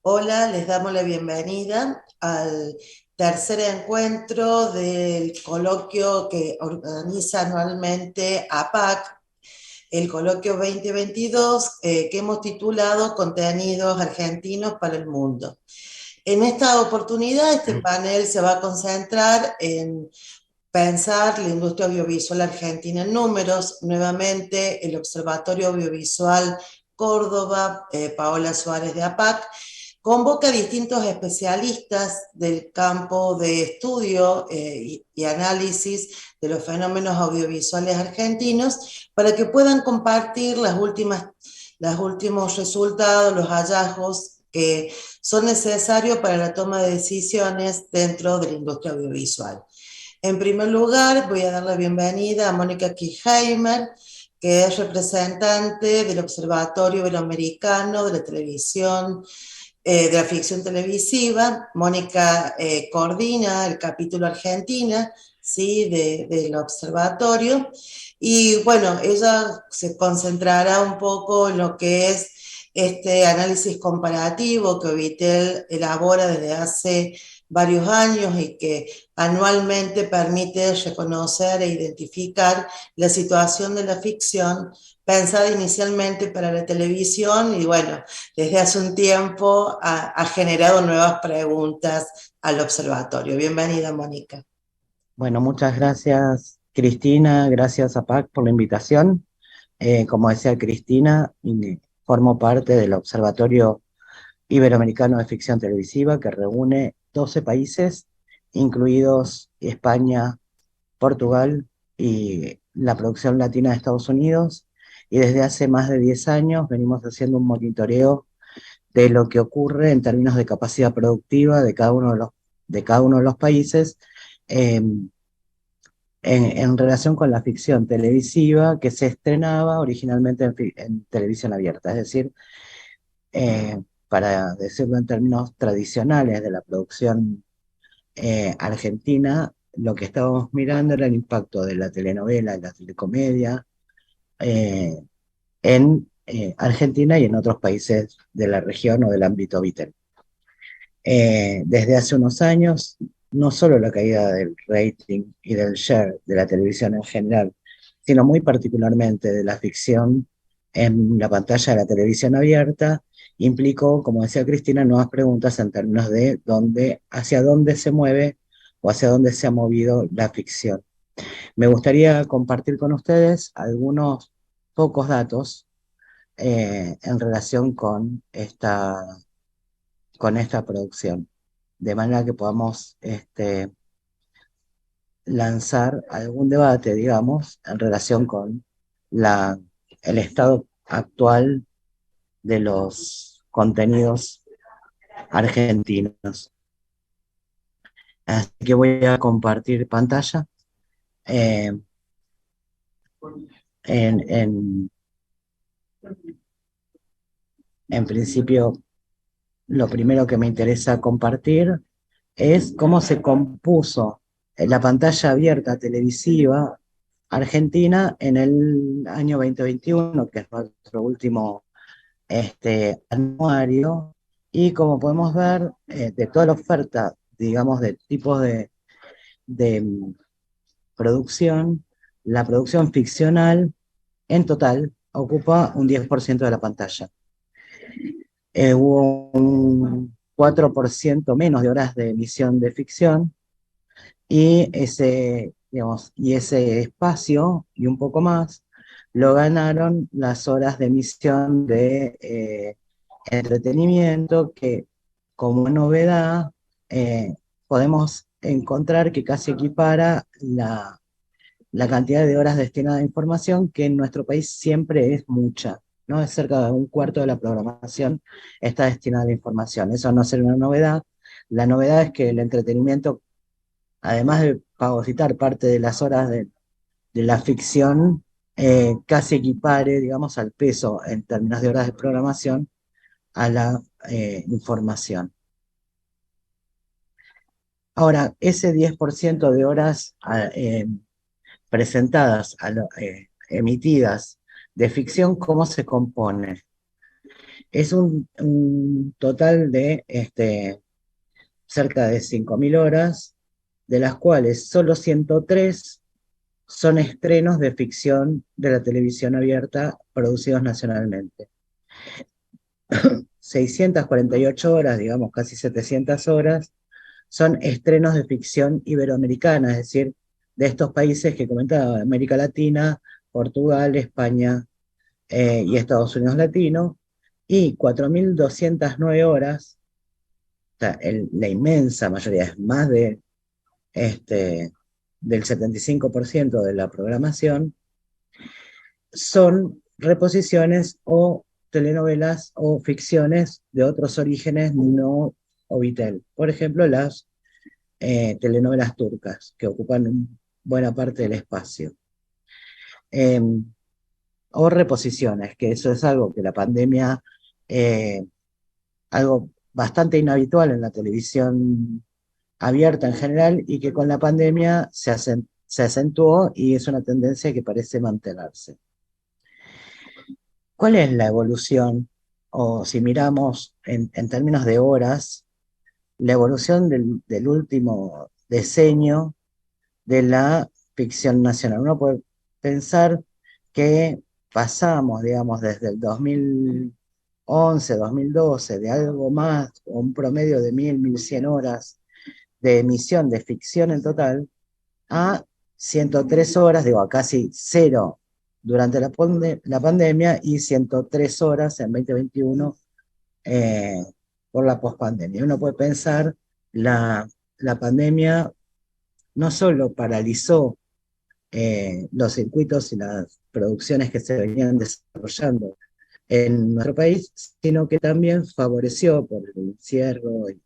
Hola, les damos la bienvenida al tercer encuentro del coloquio que organiza anualmente APAC, el coloquio 2022, que hemos titulado Contenidos Argentinos para el Mundo. En esta oportunidad, este panel se va a concentrar en pensar la industria audiovisual argentina en números. Nuevamente, el Observatorio Audiovisual Córdoba, Paola Suárez de APAC, convoca a distintos especialistas del campo de estudio y análisis de los fenómenos audiovisuales argentinos para que puedan compartir los últimos resultados, los hallazgos que son necesarios para la toma de decisiones dentro de la industria audiovisual. En primer lugar, voy a dar la bienvenida a Mónica Kirchheimer, que es representante del Observatorio Iberoamericano de la Televisión, de la ficción televisiva. Mónica coordina el capítulo Argentina, ¿sí? Del observatorio. Y bueno, ella se concentrará un poco en lo que es este análisis comparativo que Ovitel elabora desde hace varios años y que anualmente permite reconocer e identificar la situación de la ficción pensada inicialmente para la televisión y bueno, desde hace un tiempo ha generado nuevas preguntas al observatorio. Bienvenida, Mónica. Bueno, muchas gracias Cristina, gracias a PAC por la invitación. Como decía Cristina, formo parte del Observatorio Iberoamericano de Ficción Televisiva que reúne 12 países, incluidos España, Portugal y la producción latina de Estados Unidos. Y desde hace más de 10 años venimos haciendo un monitoreo de lo que ocurre en términos de capacidad productiva de cada uno de los países. eh, en relación con la ficción televisiva que se estrenaba originalmente en televisión abierta, es decir, eh, para decirlo en términos tradicionales de la producción argentina, lo que estábamos mirando era el impacto de la telenovela y la telecomedia eh, en Argentina y en otros países de la región o del ámbito vital. Desde hace unos años, no solo la caída del rating y del share de la televisión en general, sino muy particularmente de la ficción en la pantalla de la televisión abierta, implicó, como decía Cristina, nuevas preguntas en términos de hacia dónde se mueve o hacia dónde se ha movido la ficción. Me gustaría compartir con ustedes algunos pocos datos en relación con esta producción, de manera que podamos lanzar algún debate, digamos, en relación con la, el estado actual de los contenidos argentinos. Así que voy a compartir pantalla. Eh, en, en, en principio, lo primero que me interesa compartir es cómo se compuso la pantalla abierta televisiva argentina en el año 2021, que es nuestro último anuario, y como podemos ver, de toda la oferta, digamos, de tipos de producción, la producción ficcional en total ocupa un 10% de la pantalla. Hubo un 4% menos de horas de emisión de ficción y digamos, y ese espacio y un poco más lo ganaron las horas de emisión de entretenimiento que como novedad podemos encontrar que casi equipara la cantidad de horas destinadas a información, que en nuestro país siempre es mucha, ¿no? Es cerca de un cuarto de la programación está destinada a la información. Eso no será una novedad. La novedad es que el entretenimiento, además de fagocitar parte de las horas de la ficción, casi equipare, digamos, al peso en términos de horas de programación a la información. Ahora, ese 10% de horas presentadas, emitidas de ficción, ¿cómo se compone? Es un total de cerca de 5.000 horas, de las cuales solo 103 son estrenos de ficción de la televisión abierta producidos nacionalmente. 648 horas, digamos casi 700 horas, son estrenos de ficción iberoamericana, es decir, de estos países que comentaba, América Latina, Portugal, España y Estados Unidos Latino, y 4.209 horas, o sea, la inmensa mayoría, es más de del 75% de la programación, son reposiciones o telenovelas o ficciones de otros orígenes no Ovitel. Por ejemplo, las telenovelas turcas, que ocupan buena parte del espacio. Eh, o reposiciones, que eso es algo que la pandemia, algo bastante inhabitual en la televisión abierta en general y que con la pandemia se acentuó y es una tendencia que parece mantenerse. ¿Cuál es la evolución? O si miramos en términos de horas, la evolución del último decenio de la ficción nacional. Uno puede pensar que pasamos, digamos, desde el 2011, 2012, de algo más, o un promedio de 1.100 horas de emisión de ficción en total, a 103 horas, digo, a casi cero durante la pandemia y 103 horas en 2021 eh, por la pospandemia. Uno puede pensar la pandemia no solo paralizó los circuitos y las producciones que se venían desarrollando en nuestro país, sino que también favoreció por el encierro y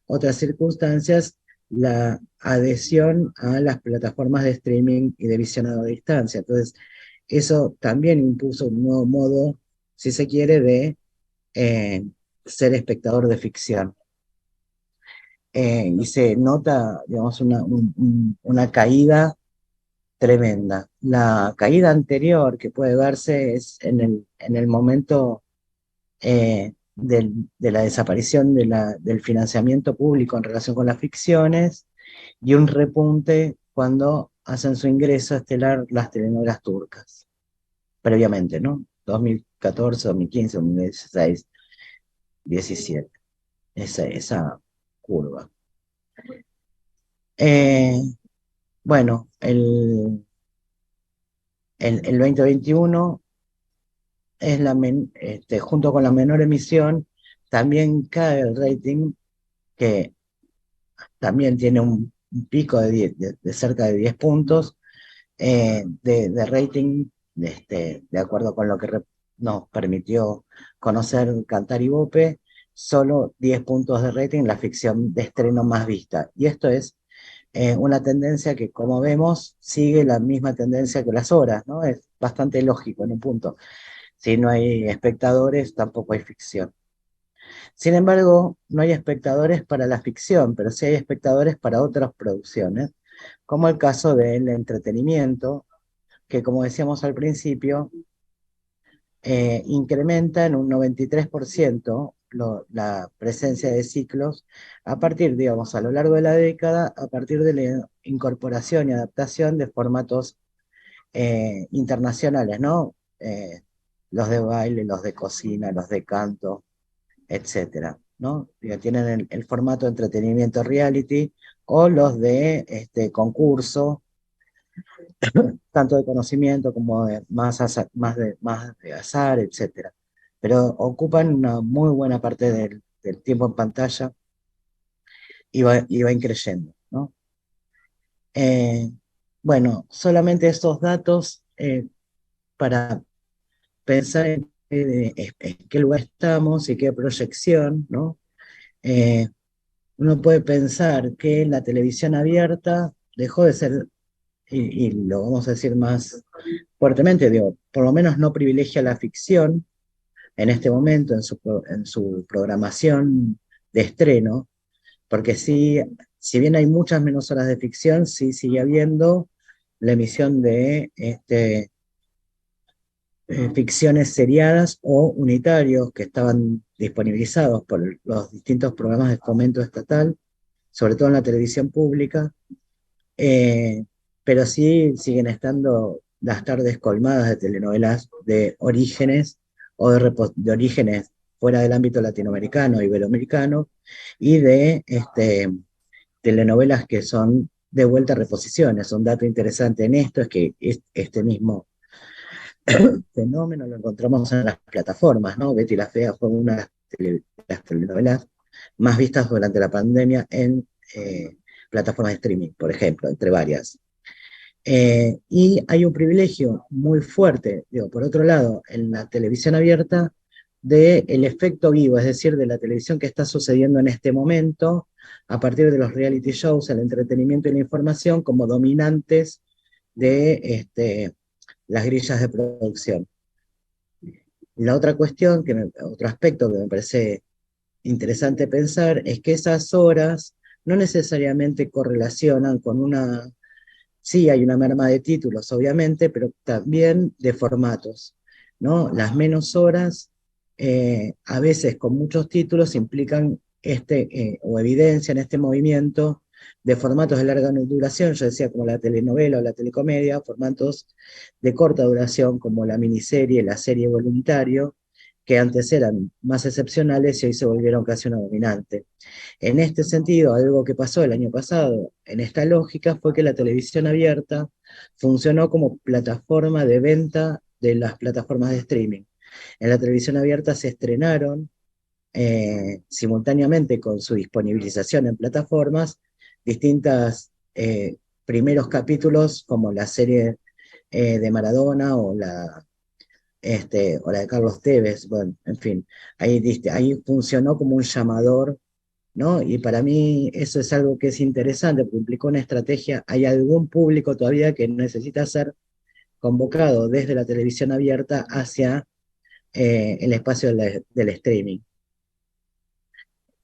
otras circunstancias la adhesión a las plataformas de streaming y de visionado a distancia. Entonces, eso también impuso un nuevo modo, si se quiere, de eh, ser espectador de ficción. Y se nota, digamos, una caída tremenda. La caída anterior que puede verse es en el momento de la desaparición del financiamiento público en relación con las ficciones y un repunte cuando hacen su ingreso estelar las telenovelas turcas, previamente, ¿no? 2014, 2015, 2016, 17, esa curva. Eh, bueno, el 2021 es junto con la menor emisión, también cae el rating, que también tiene un pico de cerca de 10 puntos de rating, de acuerdo con lo que nos permitió conocer Cantar y Bope, solo 10 puntos de rating, la ficción de estreno más vista. Y esto es una tendencia que, como vemos, sigue la misma tendencia que las horas, ¿no? Es bastante lógico en un punto. Si no hay espectadores, tampoco hay ficción. Sin embargo, no hay espectadores para la ficción, pero sí hay espectadores para otras producciones, como el caso del entretenimiento, que como decíamos al principio, incrementa en un 93% la presencia de ciclos a partir, digamos, a lo largo de la década, a partir de la incorporación y adaptación de formatos internacionales, ¿no? Los de baile, los de cocina, los de canto, etcétera, ¿no? Tienen el formato de entretenimiento reality o los de concurso, tanto de conocimiento como de más de azar, etcétera. Pero ocupan una muy buena parte del tiempo en pantalla y va increyendo, ¿no? Eh, bueno, solamente estos datos para pensar en qué lugar estamos y qué proyección, ¿no? Eh, Uno puede pensar que la televisión abierta dejó de ser, y lo vamos a decir más fuertemente, digo, por lo menos no privilegia la ficción en este momento en su programación de estreno, porque sí, si bien hay muchas menos horas de ficción, sí sigue habiendo la emisión de ficciones seriadas o unitarios que estaban disponibilizados por los distintos programas de fomento estatal, sobre todo en la televisión pública, eh, pero sí siguen estando las tardes colmadas de telenovelas de orígenes o de orígenes fuera del ámbito latinoamericano, iberoamericano, y de telenovelas que son de vuelta a reposiciones. Un dato interesante en esto es que este mismo fenómeno lo encontramos en las plataformas, ¿no? Betty la Fea fue una de las telenovelas más vistas durante la pandemia en plataformas de streaming, por ejemplo, entre varias. Y hay un privilegio muy fuerte, digo, por otro lado, en la televisión abierta, del efecto vivo, es decir, de la televisión que está sucediendo en este momento, a partir de los reality shows, el entretenimiento y la información como dominantes de las grillas de producción. La otra cuestión, otro aspecto que me parece interesante pensar, es que esas horas no necesariamente correlacionan con una. Sí, hay una merma de títulos, obviamente, pero también de formatos, ¿no? Las menos horas, a veces con muchos títulos, implican o evidencian este movimiento de formatos de larga duración, yo decía como la telenovela o la telecomedia, formatos de corta duración como la miniserie, la serie voluntario, que antes eran más excepcionales y hoy se volvieron casi una dominante. En este sentido, algo que pasó el año pasado en esta lógica fue que la televisión abierta funcionó como plataforma de venta de las plataformas de streaming. En la televisión abierta se estrenaron simultáneamente con su disponibilización en plataformas distintas primeros capítulos como la serie de Maradona o la de Carlos Tevez, bueno, en fin, ahí funcionó como un llamador, ¿no? Y para mí eso es algo que es interesante, porque implicó una estrategia. Hay algún público todavía que necesita ser convocado desde la televisión abierta hacia el espacio del streaming.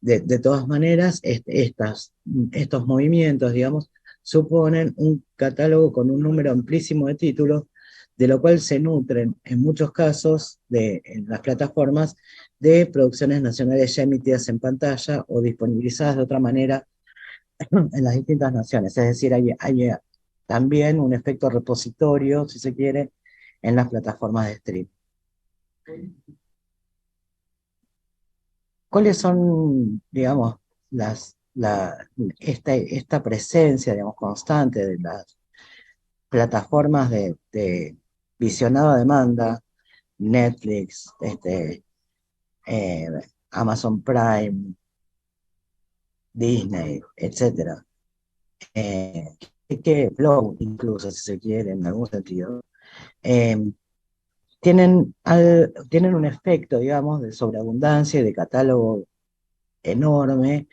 De todas maneras, estos movimientos, digamos, suponen un catálogo con un número amplísimo de títulos, de lo cual se nutren en muchos casos en las plataformas de producciones nacionales ya emitidas en pantalla o disponibilizadas de otra manera en las distintas naciones. Es decir, hay también un efecto repositorio, si se quiere, en las plataformas de streaming. ¿Cuáles son, digamos, esta presencia, digamos, constante de las plataformas de visionado a demanda, Netflix, eh, Amazon Prime, Disney, etcétera? Que Flow, incluso, si se quiere, en algún sentido, eh, tienen un efecto, digamos, de sobreabundancia y de catálogo enorme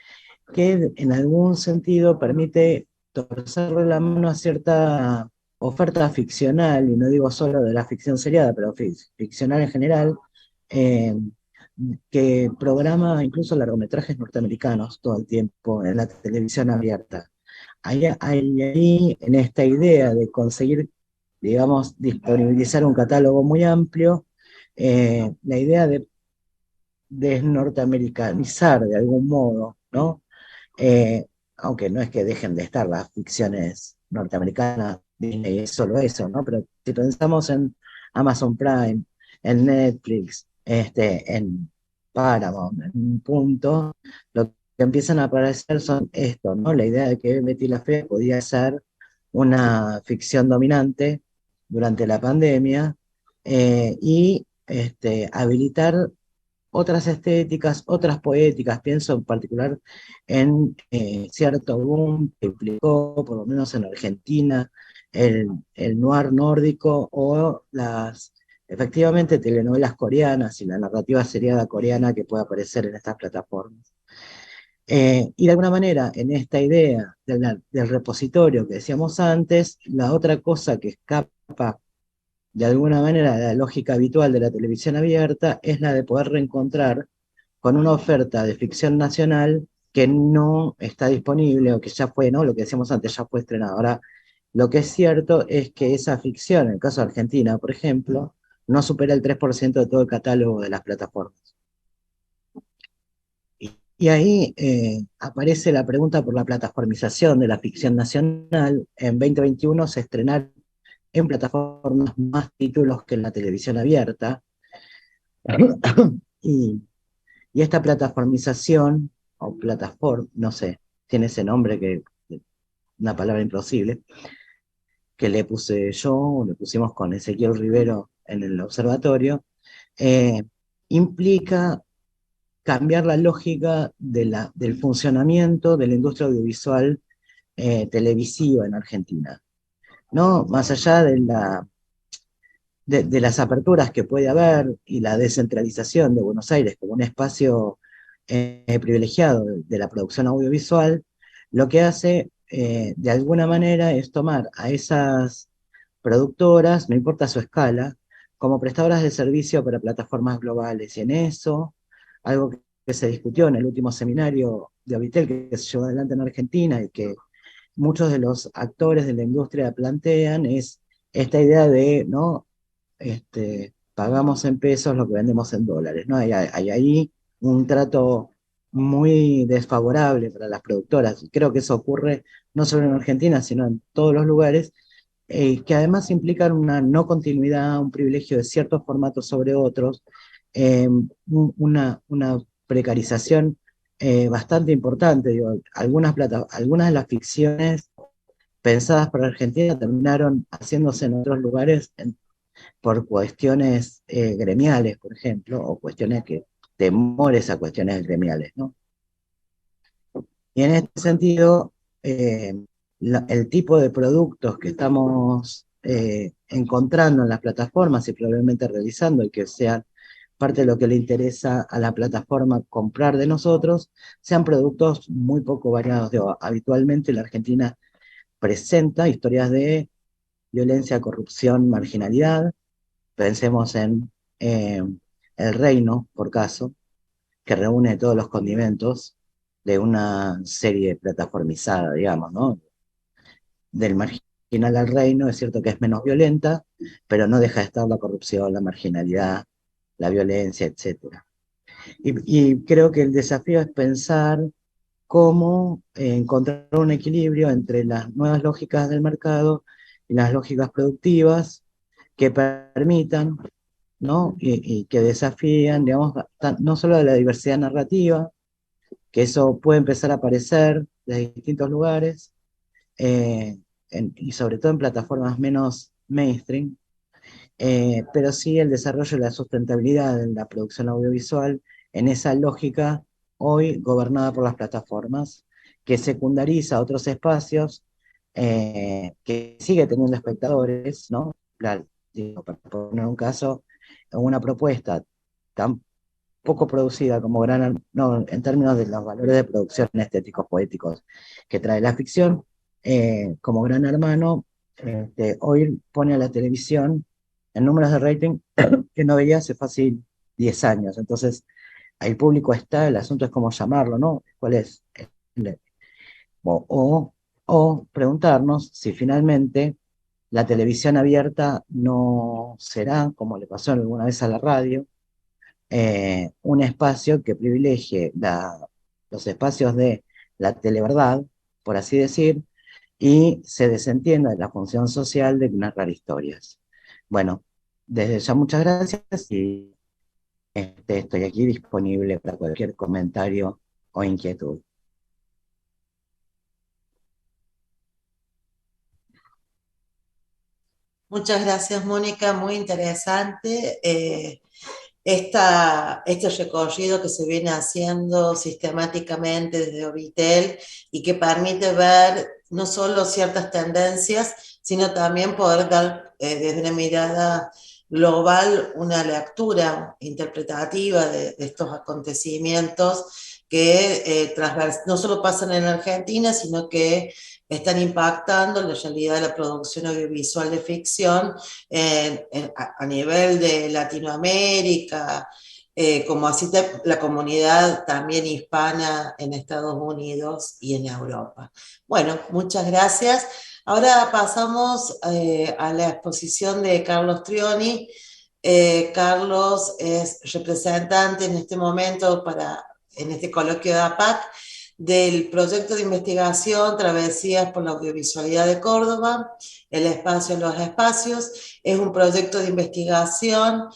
que en algún sentido permite torcerle la mano a cierta oferta ficcional, y no digo solo de la ficción seriada, pero ficcional en general, eh, que programa incluso largometrajes norteamericanos todo el tiempo en la televisión abierta. Ahí, en esta idea de conseguir, digamos, disponibilizar un catálogo muy amplio, la idea de desnorteamericanizar de algún modo, ¿no? Eh, Aunque no es que dejen de estar las ficciones norteamericanas, Disney es solo eso, ¿no? Pero si pensamos en Amazon Prime, en Netflix, en Paramount, en un punto, lo que empiezan a aparecer son esto, ¿no? La idea de que Betty la Fea podía ser una ficción dominante durante la pandemia y habilitar otras estéticas, otras poéticas. Pienso en particular en cierto boom que implicó, por lo menos en Argentina, el noir nórdico o efectivamente, telenovelas coreanas y la narrativa seriada coreana que puede aparecer en estas plataformas. Y de alguna manera, en esta idea del repositorio que decíamos antes, la otra cosa que escapa de alguna manera la lógica habitual de la televisión abierta es la de poder reencontrar con una oferta de ficción nacional que no está disponible o que ya fue, ¿no? Lo que decíamos antes, ya fue estrenado. Ahora, lo que es cierto es que esa ficción, en el caso de Argentina, por ejemplo, no supera el 3% de todo el catálogo de las plataformas. Y ahí aparece la pregunta por la plataformización de la ficción nacional. En 2021 se estrenaron en plataformas más títulos que en la televisión abierta. Y, y esta plataformización, o plataforma, no sé, tiene ese nombre que una palabra imposible, que le puse yo, o le pusimos con Ezequiel Rivero en el observatorio, eh, implica cambiar la lógica del funcionamiento de la industria audiovisual televisiva en Argentina, ¿no? Más allá de las aperturas que puede haber y la descentralización de Buenos Aires como un espacio privilegiado de la producción audiovisual, lo que hace de alguna manera es tomar a esas productoras, no importa su escala, como prestadoras de servicio para plataformas globales. Y en eso, algo que se discutió en el último seminario de Auditel que se llevó adelante en Argentina y que muchos de los actores de la industria plantean es esta idea de, ¿no? Pagamos en pesos lo que vendemos en dólares, ¿no? Hay ahí un trato muy desfavorable para las productoras. Creo que eso ocurre no solo en Argentina, sino en todos los lugares, que además implican una no continuidad, un privilegio de ciertos formatos sobre otros, una precarización bastante importante. Digo, algunas de las ficciones pensadas para Argentina terminaron haciéndose en otros lugares por cuestiones gremiales, por ejemplo, o cuestiones temores a cuestiones gremiales, ¿no? Y en este sentido, el tipo de productos que estamos encontrando en las plataformas y probablemente realizando y que sean parte de lo que le interesa a la plataforma comprar de nosotros, sean productos muy poco variados. Habitualmente la Argentina presenta historias de violencia, corrupción, marginalidad. Pensemos en eh, El Reino, por caso, que reúne todos los condimentos de una serie plataformizada, digamos, ¿no? Del marginal al reino, es cierto que es menos violenta, pero no deja de estar la corrupción, la marginalidad, la violencia, etcétera. Y creo que el desafío es pensar cómo encontrar un equilibrio entre las nuevas lógicas del mercado y las lógicas productivas que permitan, ¿no? Y que desafían, digamos, no solo de la diversidad narrativa, que eso puede empezar a aparecer de distintos lugares, eh, y sobre todo en plataformas menos mainstream, pero sí el desarrollo de la sustentabilidad en la producción audiovisual en esa lógica hoy gobernada por las plataformas, que secundariza otros espacios, que sigue teniendo espectadores, ¿no? Digo, para poner un caso, una propuesta tan poco producida como no, en términos de los valores de producción estéticos poéticos que trae la ficción, como Gran Hermano, hoy pone a la televisión en números de rating que no veía hace fácil 10 años. Entonces, el público está, el asunto es cómo llamarlo, ¿no? ¿Cuál es? O, o, o preguntarnos si finalmente la televisión abierta no será, como le pasó alguna vez a la radio, un espacio que privilegie los espacios de la televerdad, por así decir, y se desentienda de la función social de narrar historias. Bueno, desde ya muchas gracias y estoy aquí disponible para cualquier comentario o inquietud. Muchas gracias, Mónica, muy interesante. Este recorrido que se viene haciendo sistemáticamente desde Orbitel y que permite ver no solo ciertas tendencias, sino también poder dar desde una mirada global una lectura interpretativa de estos acontecimientos que no solo pasan en Argentina, sino que están impactando en la realidad de la producción audiovisual de ficción a nivel de Latinoamérica, como así la comunidad también hispana en Estados Unidos y en Europa. Bueno, muchas gracias. Ahora pasamos a la exposición de Carlos Trioni, Carlos es representante en este momento en este coloquio de APAC del proyecto de investigación Travesías por la Audiovisualidad de Córdoba, el espacio en los espacios. Es un proyecto de investigación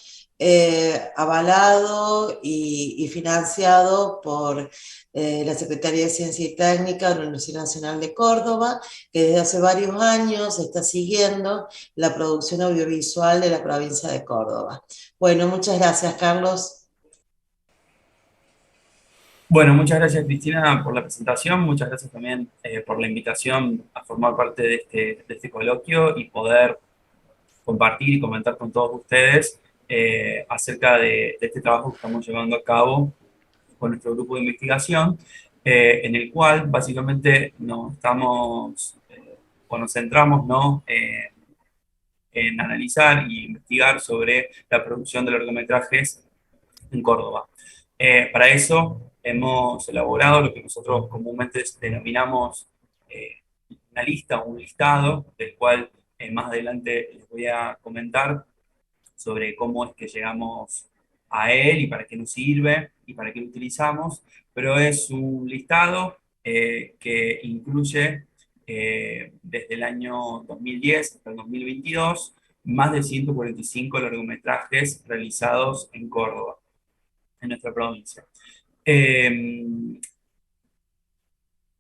avalado y financiado por la Secretaría de Ciencia y Técnica de la Universidad Nacional de Córdoba, que desde hace varios años está siguiendo la producción audiovisual de la provincia de Córdoba. Bueno, muchas gracias, Carlos. Bueno, muchas gracias Cristina por la presentación, muchas gracias también por la invitación a formar parte de este coloquio y poder compartir y comentar con todos ustedes acerca de este trabajo que estamos llevando a cabo con nuestro grupo de investigación, en el cual básicamente nos estamos, o nos centramos, ¿no? En analizar y investigar sobre la producción de largometrajes en Córdoba. Para eso hemos elaborado lo que nosotros comúnmente denominamos una lista o un listado, del cual más adelante les voy a comentar sobre cómo es que llegamos a él y para qué nos sirve y para qué lo utilizamos, pero es un listado que incluye desde el año 2010 hasta el 2022 más de 145 largometrajes realizados en Córdoba, en nuestra provincia.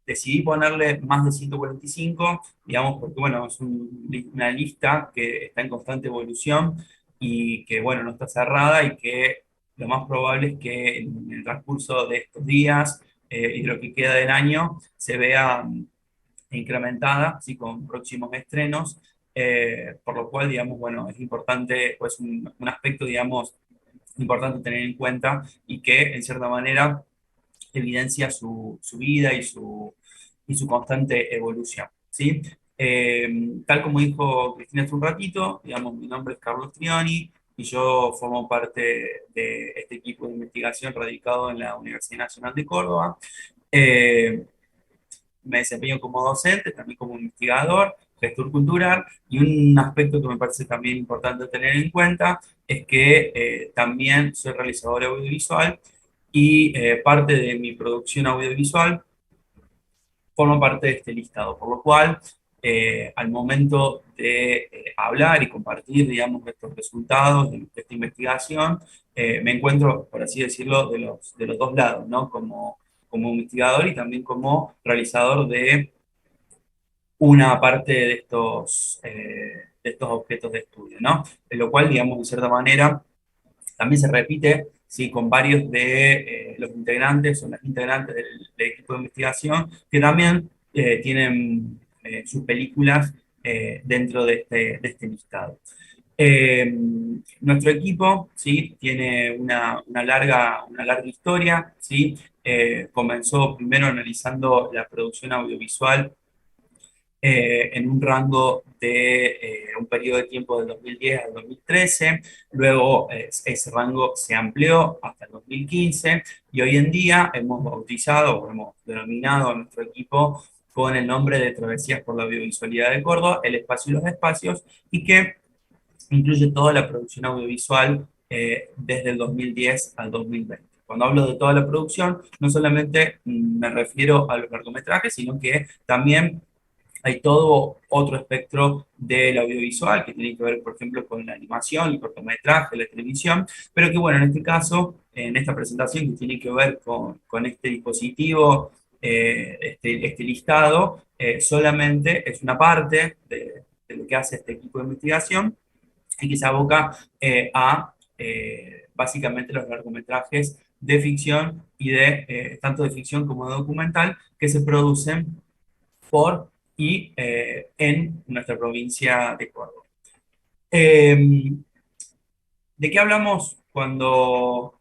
Decidí ponerle más de 145, digamos, porque bueno, es una lista que está en constante evolución y que bueno, no está cerrada y que lo más probable es que en el transcurso de estos días y de lo que queda del año se vea incrementada, ¿sí? Con próximos estrenos, por lo cual, digamos, bueno, es importante, pues un aspecto, digamos, importante tener en cuenta y que en cierta manera evidencia su vida y su constante evolución, ¿sí? Tal como dijo Cristina hace un ratito, digamos, mi nombre es Carlos Trioni y yo formo parte de este equipo de investigación radicado en la Universidad Nacional de Córdoba. Eh, Me desempeño como docente, también como investigador, gestor cultural, y un aspecto que me parece también importante tener en cuenta es que también soy realizador audiovisual y parte de mi producción audiovisual forma parte de este listado, por lo cual al momento de hablar y compartir, digamos, estos resultados de esta investigación, me encuentro, por así decirlo, de los dos lados, ¿no? Como investigador y también como realizador de una parte de estos objetos de estudio, ¿no? En lo cual, digamos, de cierta manera, también se repite, ¿sí? Con varios de los integrantes o las integrantes del equipo de investigación que también tienen sus películas dentro de este listado. Eh, Nuestro equipo, ¿sí? Tiene una larga historia, ¿sí? Comenzó primero analizando la producción audiovisual en un rango de un periodo de tiempo del 2010 al 2013, luego ese rango se amplió hasta el 2015 y hoy en día hemos bautizado o hemos denominado a nuestro equipo con el nombre de Travesías por la Audiovisualidad de Córdoba, el espacio y los espacios, y que incluye toda la producción audiovisual desde el 2010 al 2020. Cuando hablo de toda la producción, no solamente me refiero a los largometrajes, sino que también hay todo otro espectro del audiovisual que tiene que ver, por ejemplo, con la animación, el cortometraje, la televisión, pero que bueno, en este caso, en esta presentación que tiene que ver con este dispositivo, este listado, solamente es una parte de lo que hace este equipo de investigación y que se aboca a básicamente los largometrajes de ficción y tanto de ficción como de documental que se producen por y en nuestra provincia de Córdoba. Eh, ¿De qué hablamos cuando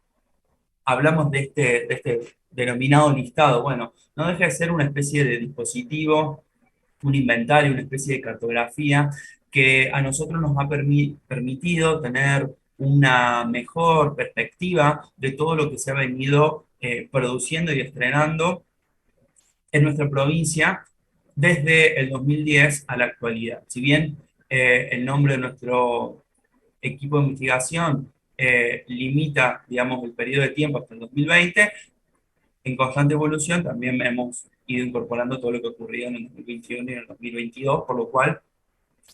hablamos de este denominado listado? Bueno, no deja de ser una especie de dispositivo, un inventario, una especie de cartografía que a nosotros nos ha permitido tener una mejor perspectiva de todo lo que se ha venido produciendo y estrenando en nuestra provincia desde el 2010 a la actualidad. Si bien el nombre de nuestro equipo de investigación limita, digamos, el periodo de tiempo hasta el 2020, en constante evolución también hemos ido incorporando todo lo que ocurrió en el 2021 y en el 2022, por lo cual,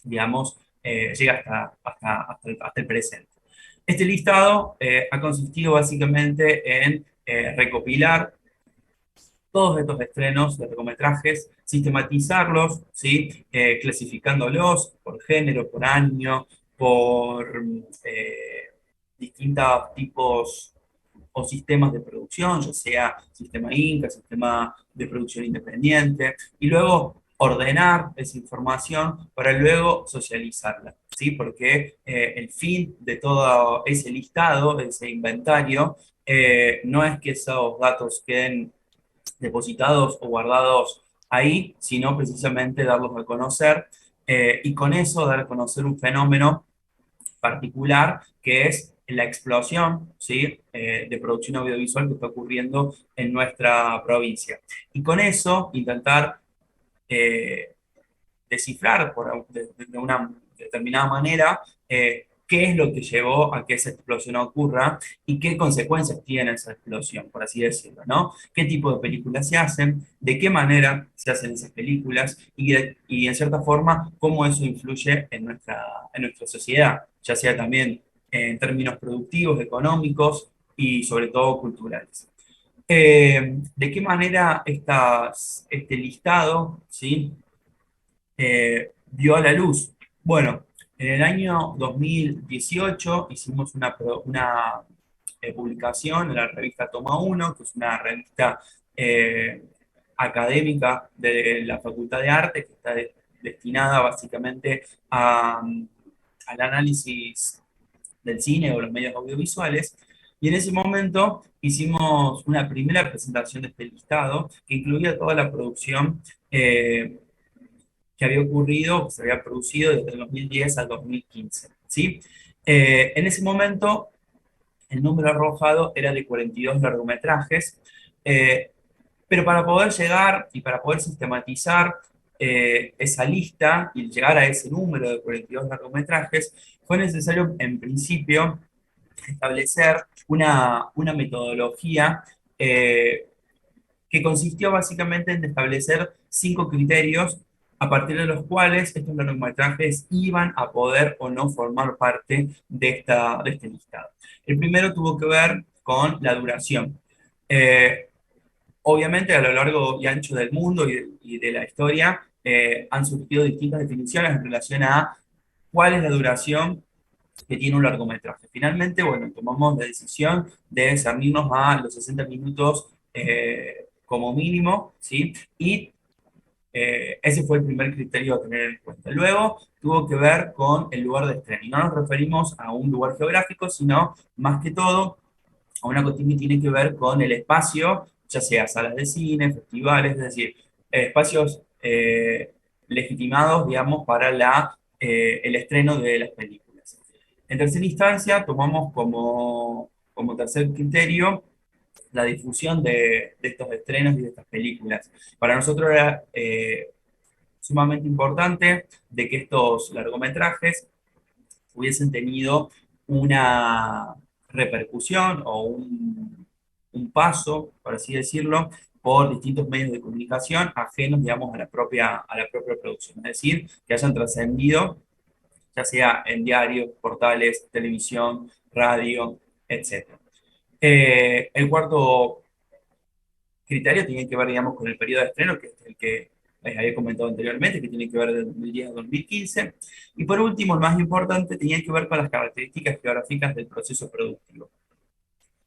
digamos, llega hasta el presente. Este listado ha consistido básicamente en recopilar todos estos estrenos de largometrajes, sistematizarlos, ¿sí? Clasificándolos por género, por año, por distintos tipos o sistemas de producción, ya sea sistema Inca, sistema de producción independiente, y luego ordenar esa información para luego socializarla, ¿sí? Porque el fin de todo ese listado, ese inventario, no es que esos datos queden depositados o guardados ahí, sino precisamente darlos a conocer y con eso dar a conocer un fenómeno particular que es la explosión, ¿sí? De producción audiovisual que está ocurriendo en nuestra provincia. Y con eso intentar eh, descifrar de una determinada manera qué es lo que llevó a que esa explosión ocurra y qué consecuencias tiene esa explosión, por así decirlo, ¿no? ¿Qué tipo de películas se hacen? ¿De qué manera se hacen esas películas? Y en cierta forma, cómo eso influye en nuestra sociedad, ya sea también en términos productivos, económicos y sobre todo culturales. ¿De qué manera este listado, ¿sí? Vio a la luz? Bueno, en el año 2018 hicimos una publicación en la revista Toma Uno, que es una revista eh, académica de la Facultad de Arte, que está destinada básicamente al análisis del cine o los medios audiovisuales. Y en ese momento hicimos una primera presentación de este listado que incluía toda la producción que había ocurrido, que se había producido desde el 2010 al 2015, ¿sí? En ese momento, el número arrojado era de 42 largometrajes, eh, pero para poder llegar y para poder sistematizar esa lista y llegar a ese número de 42 largometrajes, fue necesario, en principio, establecer una metodología que consistió básicamente en establecer 5 criterios a partir de los cuales estos largometrajes iban a poder o no formar parte de este listado. El primero tuvo que ver con la duración. Eh, Obviamente, a lo largo y ancho del mundo y de la historia, han surgido distintas definiciones en relación a cuál es la duración que tiene un largometraje. Finalmente, bueno, tomamos la decisión de cernirnos a los 60 minutos como mínimo, ¿sí? Y ese fue el primer criterio a tener en cuenta. Luego tuvo que ver con el lugar de estreno. Y no nos referimos a un lugar geográfico, sino más que todo a una cuestión que tiene que ver con el espacio, ya sea salas de cine, festivales, es decir, espacios legitimados, digamos, para el estreno de las películas. En tercera instancia, tomamos como tercer criterio la difusión de estos estrenos y de estas películas. Para nosotros era sumamente importante de que estos largometrajes hubiesen tenido una repercusión o un paso, por así decirlo, por distintos medios de comunicación ajenos, digamos, a la propia producción. Es decir, que hayan trascendido, ya sea en diarios, portales, televisión, radio, etc. El cuarto criterio tiene que ver, digamos, con el periodo de estreno, que es el que les había comentado anteriormente, que tiene que ver de 2010 a 2015. Y por último, el más importante, tenía que ver con las características geográficas del proceso productivo.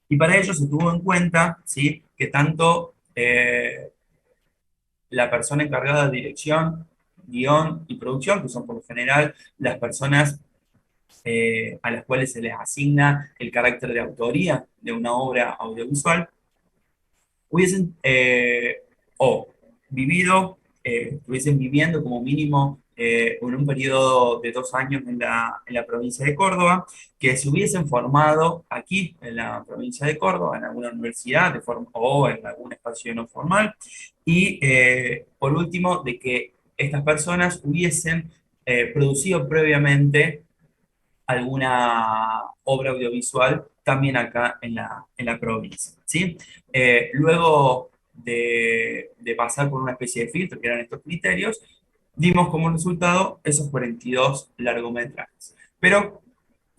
Y para ello se tuvo en cuenta, ¿sí? Que tanto la persona encargada de dirección, guión y producción, que son por lo general las personas a las cuales se les asigna el carácter de autoría de una obra audiovisual, hubiesen o vivido, estuviesen viviendo como mínimo en un periodo de 2 años en la provincia de Córdoba, que se hubiesen formado aquí en la provincia de Córdoba, en alguna universidad de forma, o en algún espacio no formal, y por último, de que estas personas hubiesen producido previamente alguna obra audiovisual también acá en la provincia, ¿sí? Luego de pasar por una especie de filtro, que eran estos criterios, dimos como resultado esos 42 largometrajes. Pero,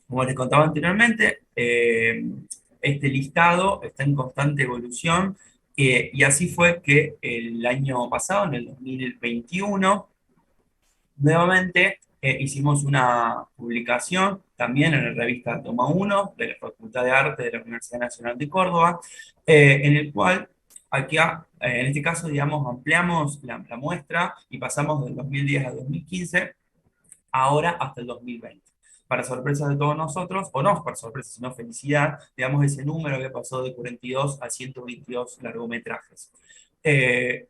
como les contaba anteriormente, este listado está en constante evolución, y así fue que el año pasado, en el 2021, nuevamente hicimos una publicación también en la revista Toma 1 de la Facultad de Arte de la Universidad Nacional de Córdoba, en el cual aquí, en este caso, digamos, ampliamos la muestra y pasamos del 2010 a 2015, ahora hasta el 2020. Para sorpresa de todos nosotros, o no para sorpresa, sino felicidad, digamos, ese número que pasó de 42 a 122 largometrajes. En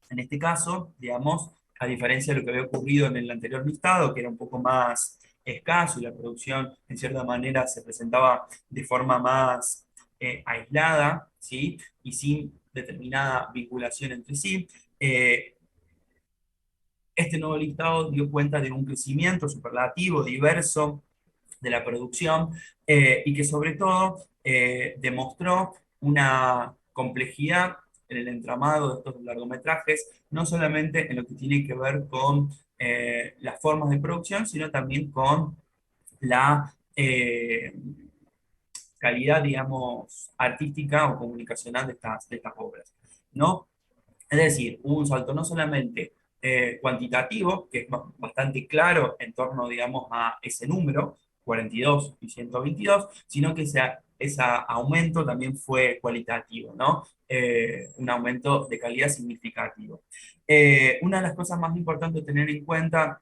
este caso, digamos, a diferencia de lo que había ocurrido en el anterior listado, que era un poco más escaso y la producción, en cierta manera, se presentaba de forma más aislada, ¿sí? Y sin determinada vinculación entre sí, este nuevo listado dio cuenta de un crecimiento superlativo, diverso de la producción, y que sobre todo demostró una complejidad en el entramado de estos largometrajes, no solamente en lo que tiene que ver con las formas de producción, sino también con la calidad, digamos, artística o comunicacional de estas obras, ¿no? Es decir, hubo un salto no solamente cuantitativo, que es bastante claro en torno, digamos, a ese número, 42 y 122, sino que ese aumento también fue cualitativo, ¿no? Un aumento de calidad significativo. Una de las cosas más importantes a tener en cuenta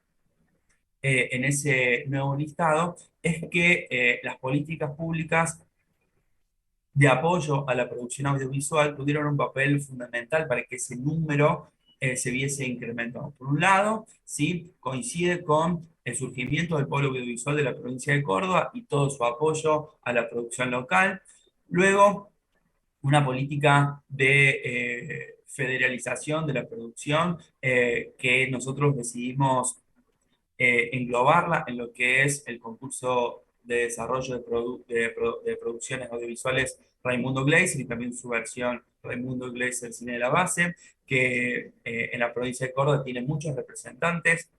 en ese nuevo listado es que las políticas públicas de apoyo a la producción audiovisual tuvieron un papel fundamental para que ese número se viese incrementado. Por un lado, ¿sí? Coincide con el surgimiento del polo audiovisual de la provincia de Córdoba y todo su apoyo a la producción local. Luego, una política de federalización de la producción que nosotros decidimos englobarla en lo que es el concurso de desarrollo de producciones audiovisuales Raimundo Gleiser y también su versión Raimundo Gleiser Cine de la Base, que en la provincia de Córdoba tiene muchos representantes,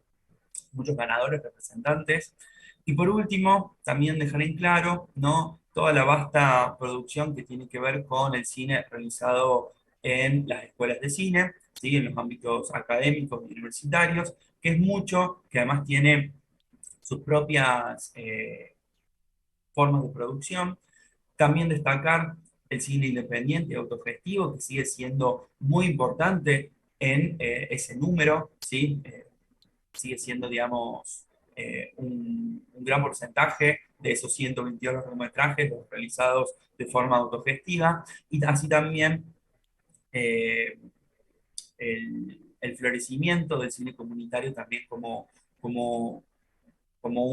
muchos ganadores representantes. Y por último, también dejar en claro, ¿no? Toda la vasta producción que tiene que ver con el cine realizado en las escuelas de cine, ¿sí? En los ámbitos académicos y universitarios, que es mucho, que además tiene sus propias formas de producción. También destacar el cine independiente y autogestivo, que sigue siendo muy importante en ese número, ¿sí? Sigue siendo, digamos, un gran porcentaje de esos 122 largometrajes los realizados de forma autogestiva, y así también eh, el florecimiento del cine comunitario también como, como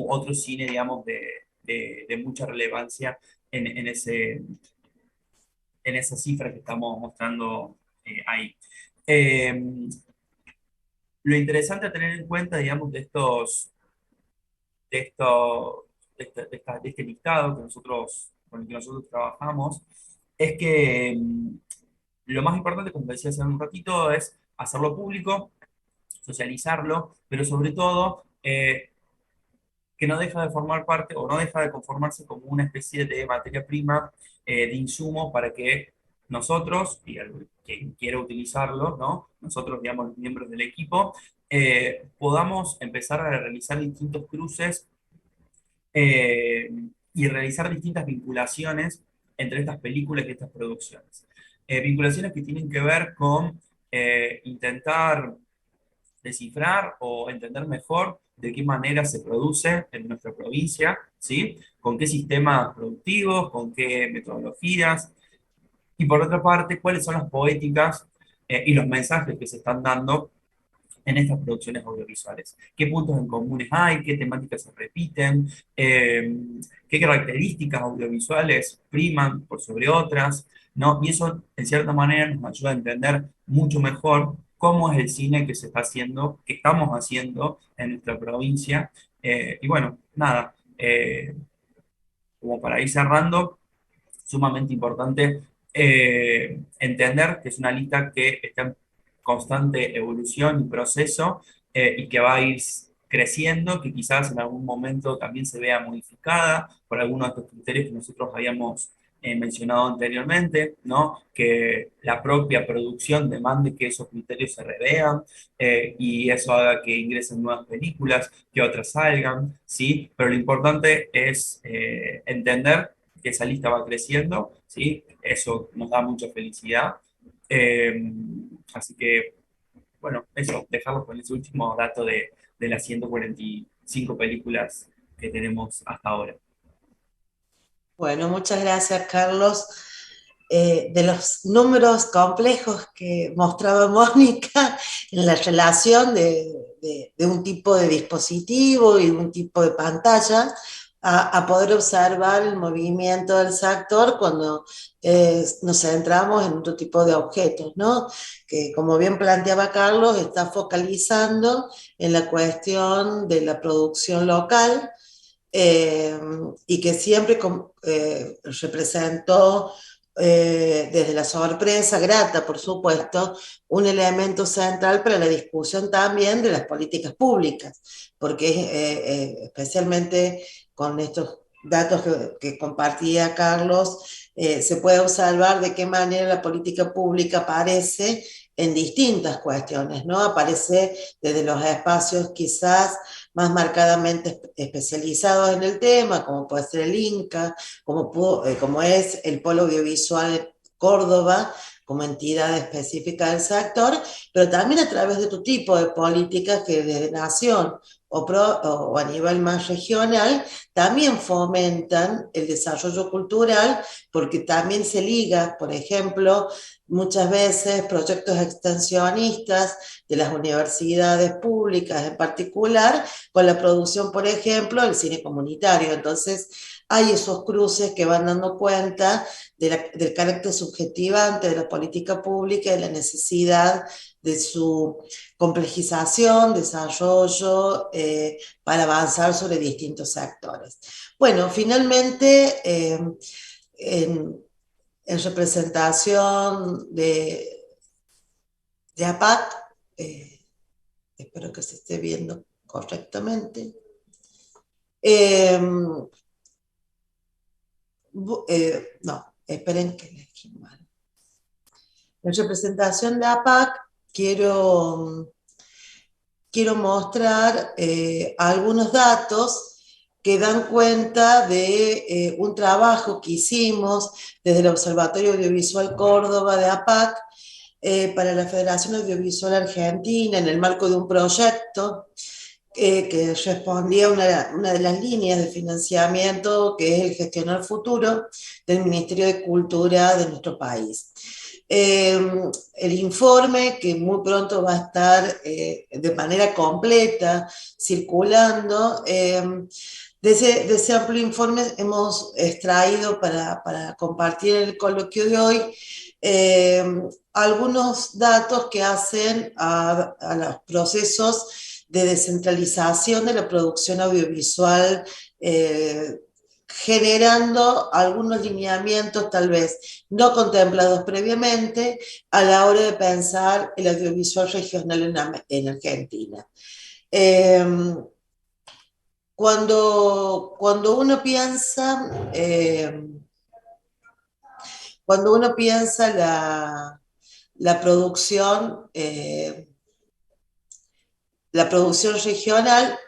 otro cine, digamos, de mucha relevancia en en esa cifra que estamos mostrando ahí. Eh, lo interesante a tener en cuenta, digamos, de, esto, de este listado que con el que nosotros trabajamos, es que lo más importante, como decía hace un ratito, es hacerlo público, socializarlo, pero sobre todo que no deja de formar parte o no deja de conformarse como una especie de materia prima, de insumo para que nosotros, y quien quiera utilizarlo, ¿no? Nosotros, digamos, los miembros del equipo, podamos empezar a realizar distintos cruces eh, y realizar distintas vinculaciones entre estas películas y estas producciones. Vinculaciones que tienen que ver con intentar descifrar o entender mejor de qué manera se produce en nuestra provincia, ¿sí? Con qué sistemas productivos, con qué metodologías, y por otra parte, cuáles son las poéticas y los mensajes que se están dando en estas producciones audiovisuales. ¿Qué puntos en comunes hay? ¿Qué temáticas se repiten? ¿Qué características audiovisuales priman por sobre otras? ¿No? Y eso, en cierta manera, nos ayuda a entender mucho mejor cómo es el cine que se está haciendo, que estamos haciendo en nuestra provincia, Y bueno, nada, como para ir cerrando, sumamente importante entender que es una lista que está en constante evolución y proceso y que va a ir creciendo, que quizás en algún momento también se vea modificada por algunos de estos criterios que nosotros habíamos mencionado anteriormente, ¿no? Que la propia producción demande que esos criterios se revean y eso haga que ingresen nuevas películas, que otras salgan, ¿sí? Pero lo importante es entender que esa lista va creciendo, ¿sí? Eso nos da mucha felicidad. Eh, Así que, bueno, eso, dejarlos con ese último dato de las 145 películas que tenemos hasta ahora. Bueno, muchas gracias, Carlos. De los números complejos que mostraba Mónica en la relación de un tipo de dispositivo y un tipo de pantalla, a poder observar el movimiento del sector cuando nos centramos en otro tipo de objetos, ¿no? Que como bien planteaba Carlos, está focalizando en la cuestión de la producción local, eh, y que siempre representó, desde la sorpresa grata, por supuesto, un elemento central para la discusión también de las políticas públicas, porque especialmente con estos datos que compartía Carlos, se puede observar de qué manera la política pública aparece en distintas cuestiones, ¿no? Aparece desde los espacios quizás más marcadamente especializados en el tema, como puede ser el INCA, como es el Polo Audiovisual Córdoba, como entidad específica del sector, pero también a través de tu tipo de políticas que desde nación o a nivel más regional también fomentan el desarrollo cultural, porque también se liga, por ejemplo, muchas veces proyectos extensionistas de las universidades públicas en particular, con la producción, por ejemplo, del cine comunitario. Entonces, hay esos cruces que van dando cuenta del carácter subjetivante de la política pública y de la necesidad de su complejización, desarrollo, para avanzar sobre distintos sectores. Bueno, finalmente, en, en representación de APAC, espero que se esté viendo correctamente. Eh, no, esperen que elegí mal. En representación de APAC, quiero mostrar algunos datos que dan cuenta de un trabajo que hicimos desde el Observatorio Audiovisual Córdoba de APAC, para la Federación Audiovisual Argentina, en el marco de un proyecto que respondía a una de las líneas de financiamiento, que es el Gestionar Futuro del Ministerio de Cultura de nuestro país. El informe, que muy pronto va a estar de manera completa circulando, de ese amplio informe hemos extraído para compartir en el coloquio de hoy eh, algunos datos que hacen a los procesos de descentralización de la producción audiovisual, generando algunos lineamientos tal vez no contemplados previamente a la hora de pensar el audiovisual regional en Argentina. Eh, cuando uno piensa, cuando uno piensa producción, la producción regional,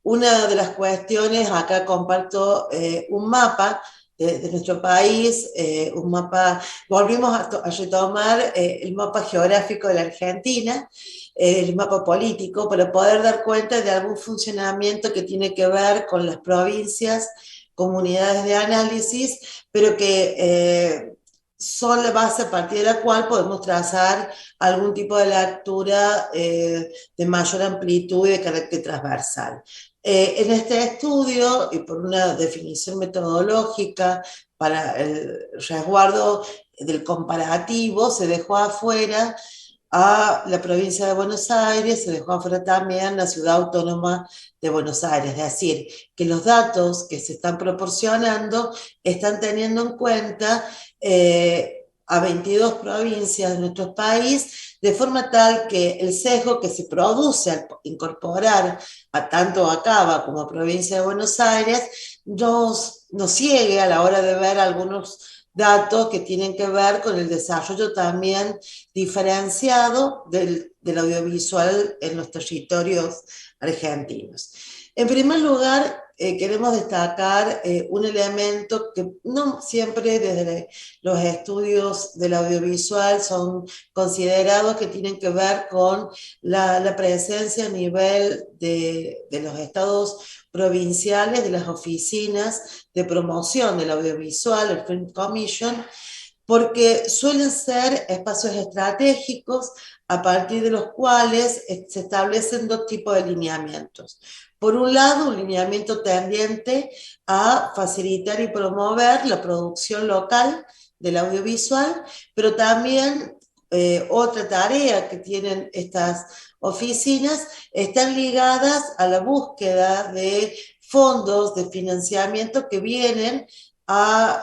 una de las cuestiones, acá comparto un mapa de nuestro país, un mapa, volvimos a retomar el mapa geográfico de la Argentina, el mapa político, para poder dar cuenta de algún funcionamiento que tiene que ver con las provincias, comunidades de análisis, pero que son la base a partir de la cual podemos trazar algún tipo de lectura de mayor amplitud y de carácter transversal. En este estudio, y por una definición metodológica para el resguardo del comparativo, se dejó afuera a la provincia de Buenos Aires, se dejó afuera también la ciudad autónoma de Buenos Aires. Es decir, que los datos que se están proporcionando están teniendo en cuenta a 22 provincias de nuestro país, de forma tal que el sesgo que se produce al incorporar a tanto a Cava como a provincia de Buenos Aires nos ciegue a la hora de ver algunos datos que tienen que ver con el desarrollo también diferenciado del audiovisual en los territorios argentinos. En primer lugar, queremos destacar un elemento que no siempre desde los estudios del audiovisual son considerados, que tienen que ver con la presencia a nivel de los estados provinciales, de las oficinas de promoción del audiovisual, el Film Commission, porque suelen ser espacios estratégicos a partir de los cuales se establecen dos tipos de lineamientos. Por un lado, un lineamiento tendiente a facilitar y promover la producción local del audiovisual, pero también otra tarea que tienen estas oficinas están ligadas a la búsqueda de fondos de financiamiento que vienen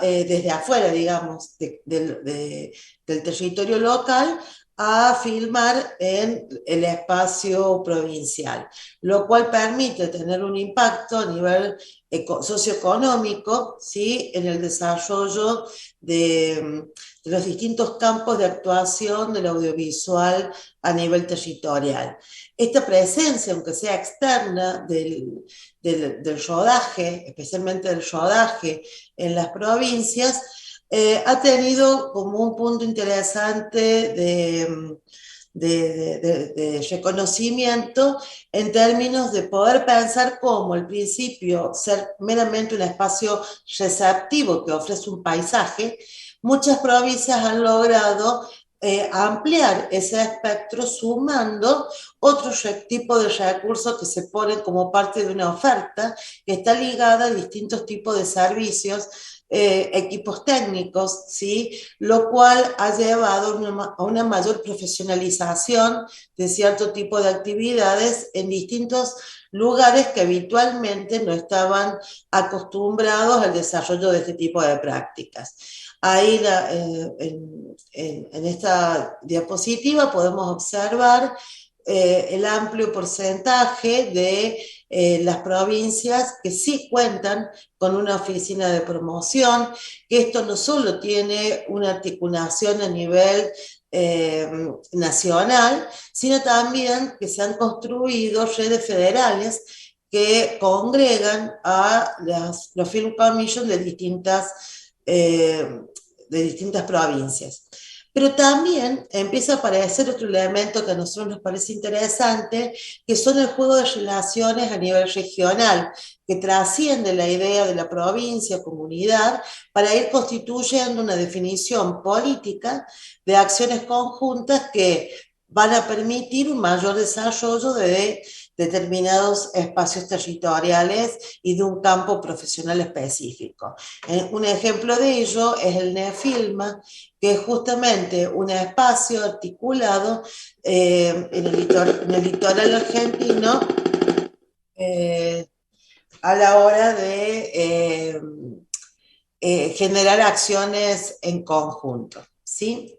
desde afuera, digamos, del territorio local, a filmar en el espacio provincial, lo cual permite tener un impacto a nivel socioeconómico, ¿sí?, en el desarrollo de los distintos campos de actuación del audiovisual a nivel territorial. Esta presencia, aunque sea externa, del rodaje, especialmente del rodaje en las provincias, ha tenido como un punto interesante de reconocimiento en términos de poder pensar cómo el principio ser meramente un espacio receptivo que ofrece un paisaje. Muchas provincias han logrado ampliar ese espectro sumando otro tipo de recursos que se ponen como parte de una oferta que está ligada a distintos tipos de servicios, equipos técnicos, ¿sí?, lo cual ha llevado a una mayor profesionalización de cierto tipo de actividades en distintos lugares que habitualmente no estaban acostumbrados al desarrollo de este tipo de prácticas. Ahí en esta diapositiva podemos observar el amplio porcentaje de las provincias que sí cuentan con una oficina de promoción, que esto no solo tiene una articulación a nivel nacional, sino también que se han construido redes federales que congregan a los Film Commission de distintas provincias. Pero también empieza a aparecer otro elemento que a nosotros nos parece interesante, que son el juego de relaciones a nivel regional, que trasciende la idea de la provincia o comunidad para ir constituyendo una definición política de acciones conjuntas que van a permitir un mayor desarrollo de determinados espacios territoriales y de un campo profesional específico. Un ejemplo de ello es el NEFILMA, que es justamente un espacio articulado en el litoral argentino a la hora de generar acciones en conjunto, ¿sí?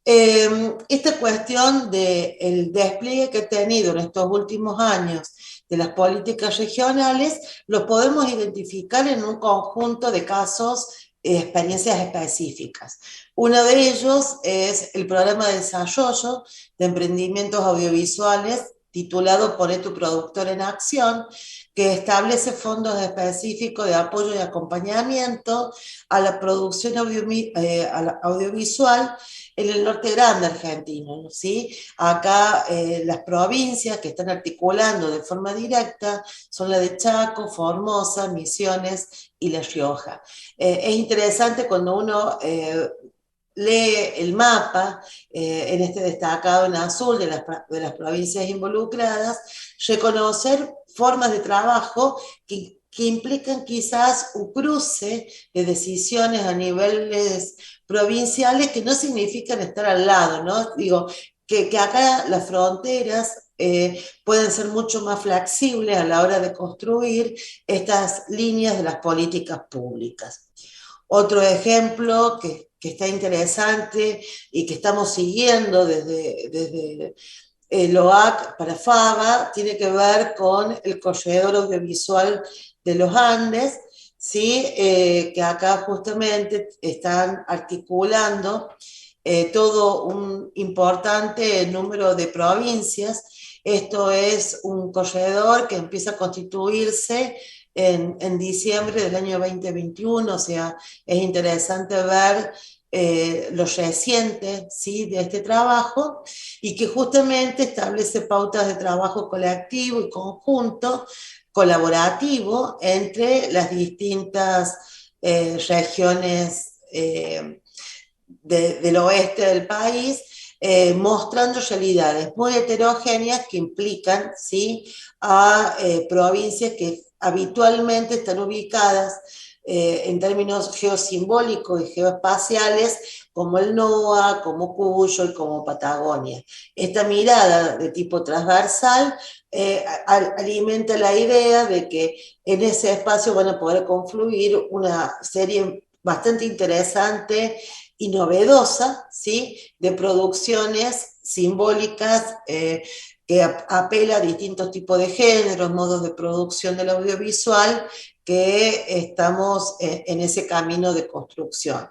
Esta cuestión del despliegue que ha tenido en estos últimos años de las políticas regionales, lo podemos identificar en un conjunto de casos, experiencias específicas. Uno de ellos es el programa de desarrollo de emprendimientos audiovisuales titulado Poné tu productor en acción, que establece fondos específicos de apoyo y acompañamiento a la producción audiovisual en el norte grande argentino, ¿sí? Acá las provincias que están articulando de forma directa son la de Chaco, Formosa, Misiones y La Rioja. Es interesante cuando uno lee el mapa, en este destacado en azul de las provincias involucradas, reconocer formas de trabajo que implican quizás un cruce de decisiones a niveles provinciales que no significan estar al lado, ¿no? Digo, que acá las fronteras pueden ser mucho más flexibles a la hora de construir estas líneas de las políticas públicas. Otro ejemplo que está interesante y que estamos siguiendo desde el OAC para FABA tiene que ver con el corredor audiovisual de los Andes, ¿sí? Que acá justamente están articulando todo un importante número de provincias. Esto es un corredor que empieza a constituirse en diciembre del año 2021, o sea, es interesante ver lo reciente, ¿sí?, de este trabajo, y que justamente establece pautas de trabajo colectivo y conjunto, colaborativo, entre las distintas regiones del oeste del país, mostrando realidades muy heterogéneas que implican, ¿sí?, a provincias que habitualmente están ubicadas en términos geosimbólicos y geoespaciales, como el NOA, como Cuyo y como Patagonia. Esta mirada de tipo transversal alimenta la idea de que en ese espacio van a poder confluir una serie bastante interesante y novedosa, ¿sí?, de producciones simbólicas que apela a distintos tipos de géneros, modos de producción del audiovisual, que estamos en ese camino de construcción.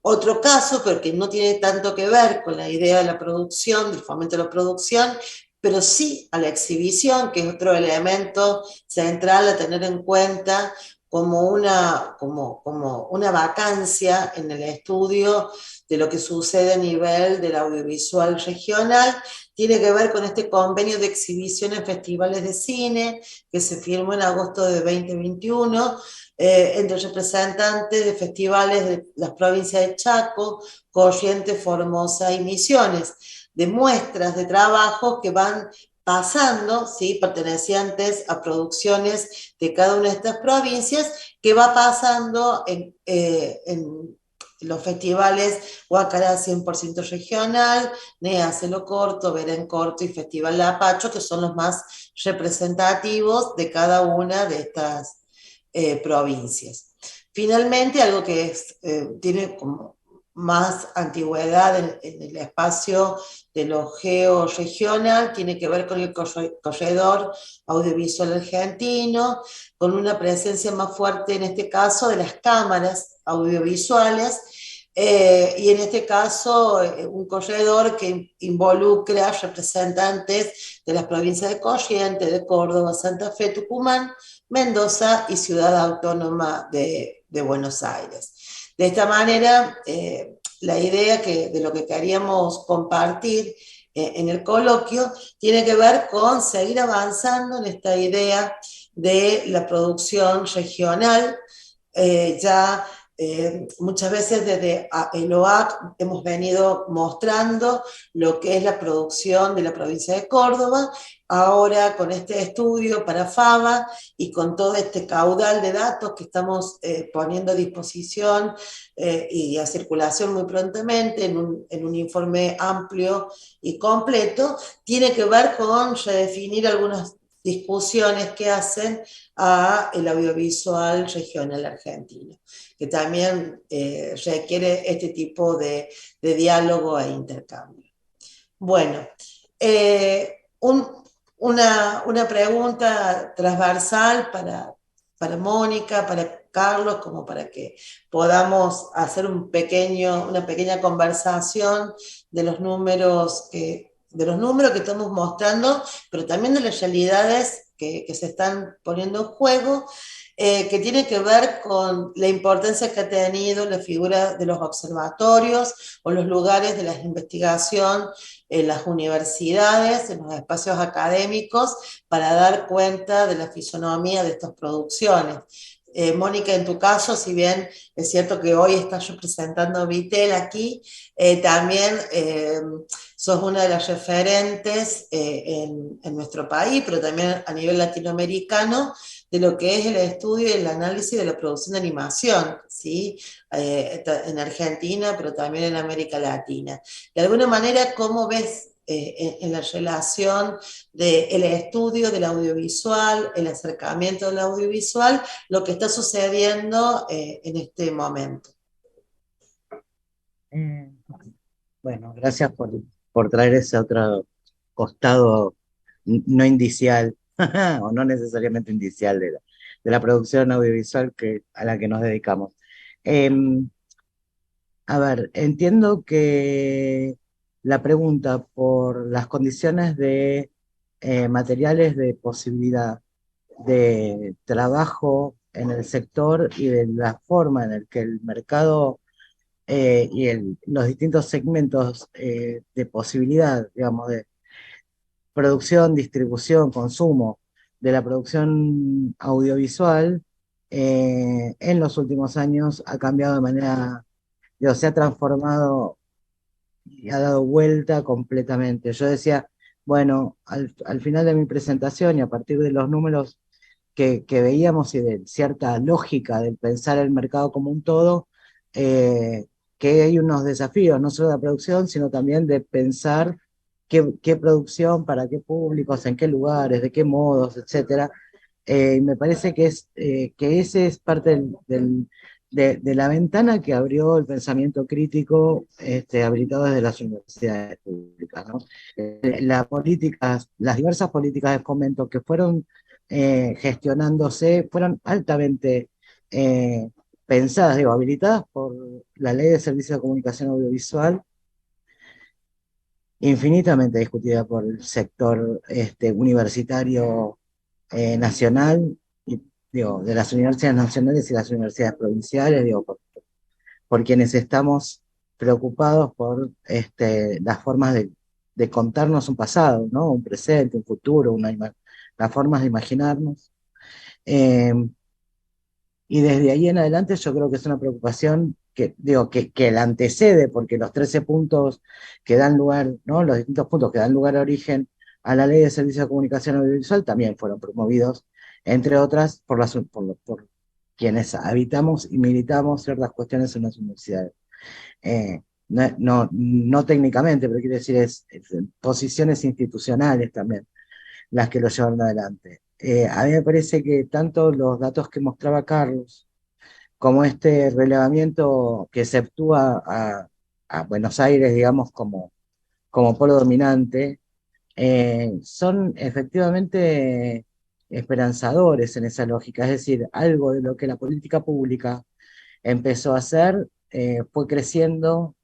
Otro caso, pero que no tiene tanto que ver con la idea de la producción, del fomento de la producción, pero sí a la exhibición, que es otro elemento central a tener en cuenta como una vacancia en el estudio de lo que sucede a nivel del audiovisual regional, tiene que ver con este convenio de exhibición en festivales de cine que se firmó en agosto de 2021 entre representantes de festivales de las provincias de Chaco, Corrientes, Formosa y Misiones, de muestras de trabajos que van pasando, ¿sí?, pertenecientes a producciones de cada una de estas provincias, que va pasando en los festivales Huacará 100% regional, NEA Celo Corto, Vera en Corto y Festival Lapacho, que son los más representativos de cada una de estas provincias. Finalmente, algo que tiene como más antigüedad en el espacio de lo georregional, tiene que ver con el corredor audiovisual argentino, con una presencia más fuerte en este caso de las cámaras audiovisuales, y en este caso un corredor que involucra representantes de las provincias de Corrientes, de Córdoba, Santa Fe, Tucumán, Mendoza y Ciudad Autónoma de Buenos Aires. De esta manera, la idea de lo que queríamos compartir en el coloquio tiene que ver con seguir avanzando en esta idea de la producción regional. Muchas veces desde el OAC hemos venido mostrando lo que es la producción de la provincia de Córdoba. Ahora con este estudio para FABA y con todo este caudal de datos que estamos poniendo a disposición y a circulación muy prontamente en un informe amplio y completo, tiene que ver con redefinir algunas discusiones que hacen a el audiovisual regional argentino, que también requiere este tipo de diálogo e intercambio. Bueno, una pregunta transversal para Mónica, para Carlos, como para que podamos hacer una pequeña conversación de los números que estamos mostrando, pero también de las realidades que se están poniendo en juego, que tiene que ver con la importancia que ha tenido la figura de los observatorios o los lugares de la investigación en las universidades, en los espacios académicos, para dar cuenta de la fisonomía de estas producciones. Mónica, en tu caso, si bien es cierto que hoy estás representando a Vitel aquí, también sos una de las referentes en nuestro país, pero también a nivel latinoamericano, de lo que es el estudio y el análisis de la producción de animación, ¿sí? En Argentina, pero también en América Latina. De alguna manera, ¿cómo ves en la relación del estudio del audiovisual, el acercamiento del audiovisual, lo que está sucediendo en este momento. Bueno, gracias por traer ese otro costado no indicial, o no necesariamente indicial de la producción audiovisual a la que nos dedicamos. A ver, entiendo que la pregunta por las condiciones de materiales de posibilidad de trabajo en el sector y de la forma en la que el mercado los distintos segmentos de posibilidad, digamos, de producción, distribución, consumo de la producción audiovisual, en los últimos años ha cambiado de manera, digo, se ha transformado y ha dado vuelta completamente. Yo decía, bueno, al final de mi presentación y a partir de los números que veíamos y de cierta lógica del pensar el mercado como un todo, que hay unos desafíos, no solo de la producción, sino también de pensar qué producción, para qué públicos, en qué lugares, de qué modos, etcétera. Y me parece que ese es parte de la ventana que abrió el pensamiento crítico habilitado desde las universidades públicas, ¿no? Las diversas políticas de fomento que fueron gestionándose fueron altamente pensadas, digo, habilitadas por la Ley de Servicios de Comunicación Audiovisual, infinitamente discutida por el sector universitario nacional, y, digo, de las universidades nacionales y las universidades provinciales, digo, por quienes estamos preocupados por las formas de contarnos un pasado, ¿no? Un presente, un futuro, las formas de imaginarnos. Eh, y desde ahí en adelante yo creo que es una preocupación que, digo, que la antecede, porque los 13 puntos que dan lugar, ¿no? Los distintos puntos que dan lugar a origen a la Ley de Servicios de Comunicación Audiovisual también fueron promovidos, entre otras, por quienes habitamos y militamos ciertas cuestiones en las universidades. No técnicamente, pero quiero decir, es posiciones institucionales también las que lo llevaron adelante. A mí me parece que tanto los datos que mostraba Carlos, como este relevamiento que exceptúa a Buenos Aires, digamos, como polo dominante, son efectivamente esperanzadores en esa lógica. Es decir, algo de lo que la política pública empezó a hacer fue creciendo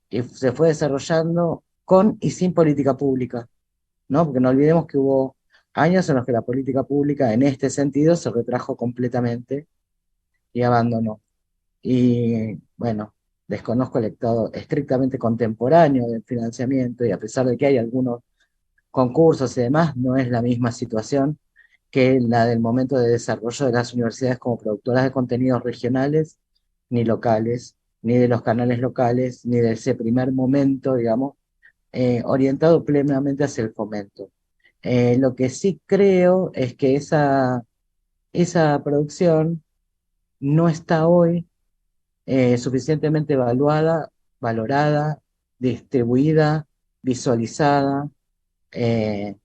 y se fue desarrollando con y sin política pública, ¿no? Porque no olvidemos que hubo años en los que la política pública en este sentido se retrajo completamente y abandonó. Y bueno, desconozco el estado estrictamente contemporáneo del financiamiento y a pesar de que hay algunos concursos y demás, no es la misma situación que la del momento de desarrollo de las universidades como productoras de contenidos regionales, ni locales, ni de los canales locales, ni de ese primer momento, digamos, orientado plenamente hacia el fomento. Lo que sí creo es que esa producción no está hoy suficientemente evaluada, valorada, distribuida, visualizada. eh,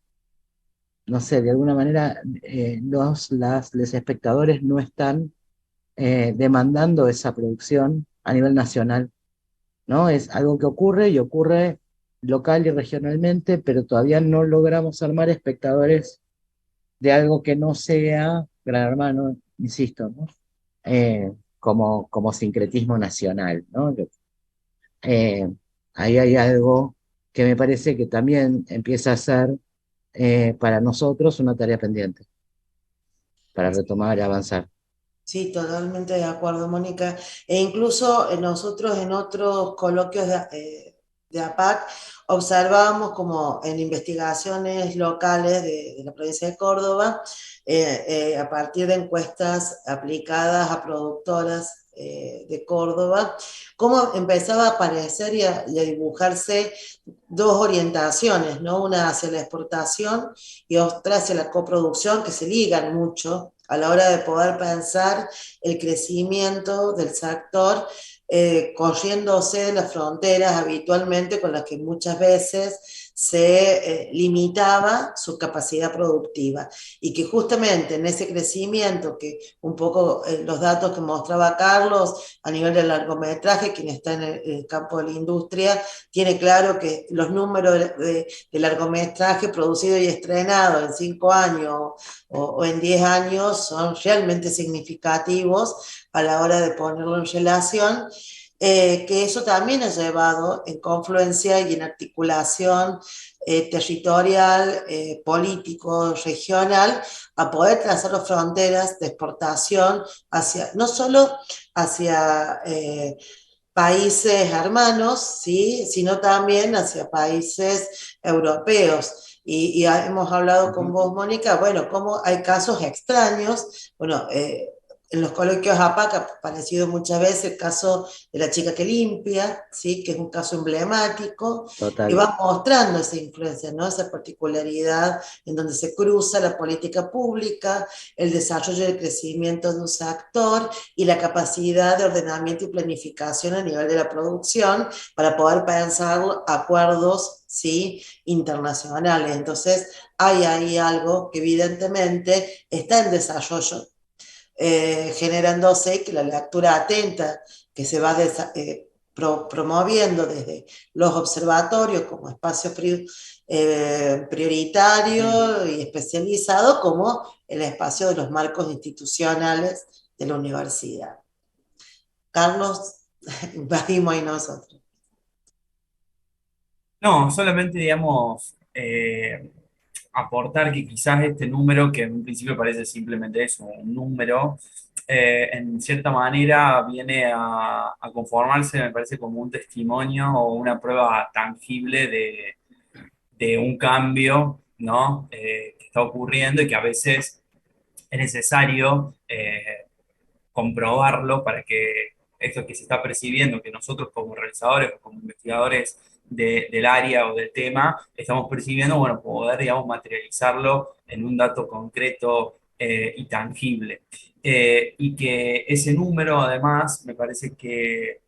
no sé, de alguna manera los espectadores no están demandando esa producción a nivel nacional, ¿no? Es algo que ocurre y ocurre local y regionalmente, pero todavía no logramos armar espectadores de algo que no sea Gran Hermano, insisto, ¿no? Como sincretismo nacional, ¿no? Eh, Ahí hay algo que me parece que también empieza a ser para nosotros una tarea pendiente para retomar y avanzar. Sí, totalmente de acuerdo, Mónica. E incluso nosotros en otros coloquios de APAC observábamos como en investigaciones locales de la provincia de Córdoba, a partir de encuestas aplicadas a productoras de Córdoba, cómo empezaba a aparecer y a dibujarse dos orientaciones, ¿no? Una hacia la exportación y otra hacia la coproducción, que se ligan mucho a la hora de poder pensar el crecimiento del sector, corriéndose de las fronteras habitualmente con las que muchas veces se limitaba su capacidad productiva y que justamente en ese crecimiento, que un poco los datos que mostraba Carlos a nivel del largometraje, quien está en el campo de la industria, tiene claro que los números de largometraje producido y estrenado en 5 años o en 10 años son realmente significativos a la hora de ponerlo en relación, que eso también ha llevado en confluencia y en articulación territorial, político, regional, a poder trazar las fronteras de exportación hacia, no solo hacia países hermanos, ¿sí? Sino también hacia países europeos. Y hemos hablado con vos, Mónica, bueno, como hay casos extraños, bueno, en los coloquios APAC ha aparecido muchas veces el caso de la chica que limpia, ¿sí? Que es un caso emblemático, que Total. va mostrando esa influencia, ¿no? Esa particularidad en donde se cruza la política pública, el desarrollo y el crecimiento de un sector y la capacidad de ordenamiento y planificación a nivel de la producción para poder pensar acuerdos, ¿sí? Internacionales. Entonces, hay ahí algo que evidentemente está en desarrollo, generándose que la lectura atenta que se va promoviendo desde los observatorios como espacio prioritario y especializado, como el espacio de los marcos institucionales de la universidad. Carlos, invadimos ahí nosotros. No, solamente, digamos, aportar que quizás este número, que en un principio parece simplemente eso, un número, en cierta manera viene a conformarse, me parece, como un testimonio o una prueba tangible de un cambio, ¿no? Que está ocurriendo y que a veces es necesario comprobarlo para que esto que se está percibiendo, que nosotros como realizadores o como investigadores del área o del tema estamos percibiendo, bueno, poder, digamos, materializarlo en un dato concreto y tangible. Y que ese número, además, me parece que,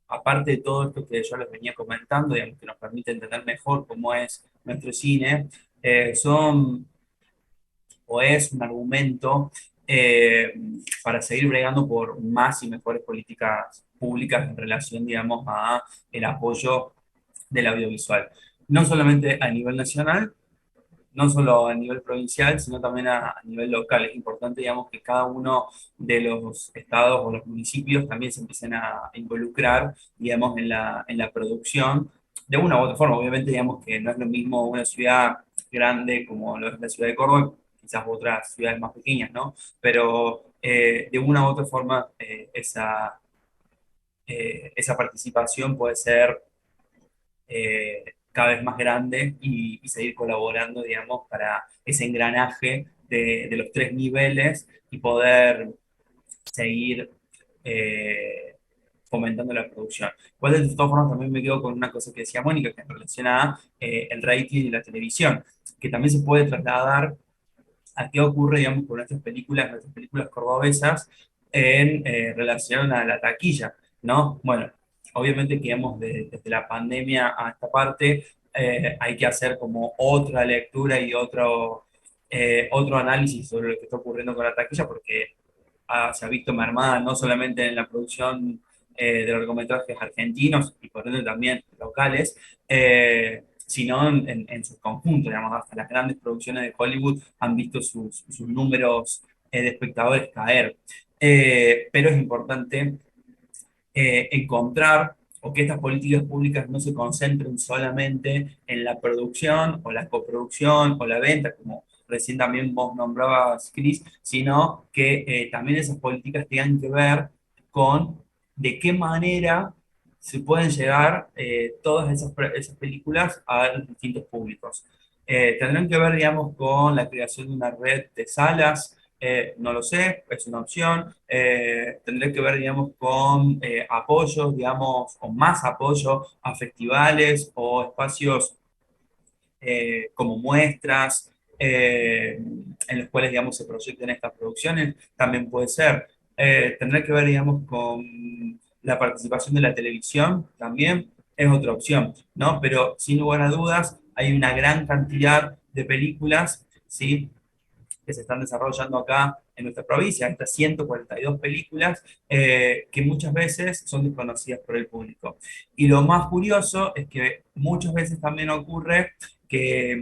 aparte de todo esto que yo les venía comentando, digamos, que nos permite entender mejor cómo es nuestro cine, son o es un argumento eh, para seguir bregando por más y mejores políticas públicas en relación, digamos, a el apoyo del audiovisual. No solamente a nivel nacional, no solo a nivel provincial, sino también a nivel local. Es importante, digamos, que cada uno de los estados o los municipios también se empiecen a involucrar, digamos, en la producción de una u otra forma. Obviamente, digamos que no es lo mismo una ciudad grande como lo es la ciudad de Córdoba, quizás otras ciudades más pequeñas, ¿no? Pero de una u otra forma, esa participación puede ser cada vez más grande y seguir colaborando, digamos, para ese engranaje de los tres niveles y poder seguir eh, fomentando la producción. Igual de todas formas también me quedo con una cosa que decía Mónica, que en relación a el rating de la televisión, que también se puede trasladar a qué ocurre, digamos, con nuestras películas cordobesas en relación a la taquilla, ¿no? Bueno, obviamente que digamos, desde la pandemia a esta parte hay que hacer como otra lectura y otro análisis sobre lo que está ocurriendo con la taquilla, porque se ha visto mermada no solamente en la producción de largometrajes argentinos y por ende también locales, sino en su conjunto, digamos, hasta las grandes producciones de Hollywood han visto sus números de espectadores caer. Pero es importante encontrar o que estas políticas públicas no se concentren solamente en la producción o la coproducción o la venta, como recién también vos nombrabas, Cris, sino que también esas políticas tengan que ver con de qué manera se pueden llegar todas esas películas a los distintos públicos. Tendrán que ver, digamos, con la creación de una red de salas, no lo sé, es una opción. Tendré que ver, digamos, con apoyos, digamos, o más apoyo a festivales o espacios como muestras en los cuales, digamos, se proyecten estas producciones. También puede ser. Tendrá que ver, digamos, con la participación de la televisión también. es otra opción, ¿no? Pero sin lugar a dudas hay una gran cantidad de películas, ¿sí? Que se están desarrollando acá en nuestra provincia, estas 142 películas que muchas veces son desconocidas por el público. Y lo más curioso es que muchas veces también ocurre que,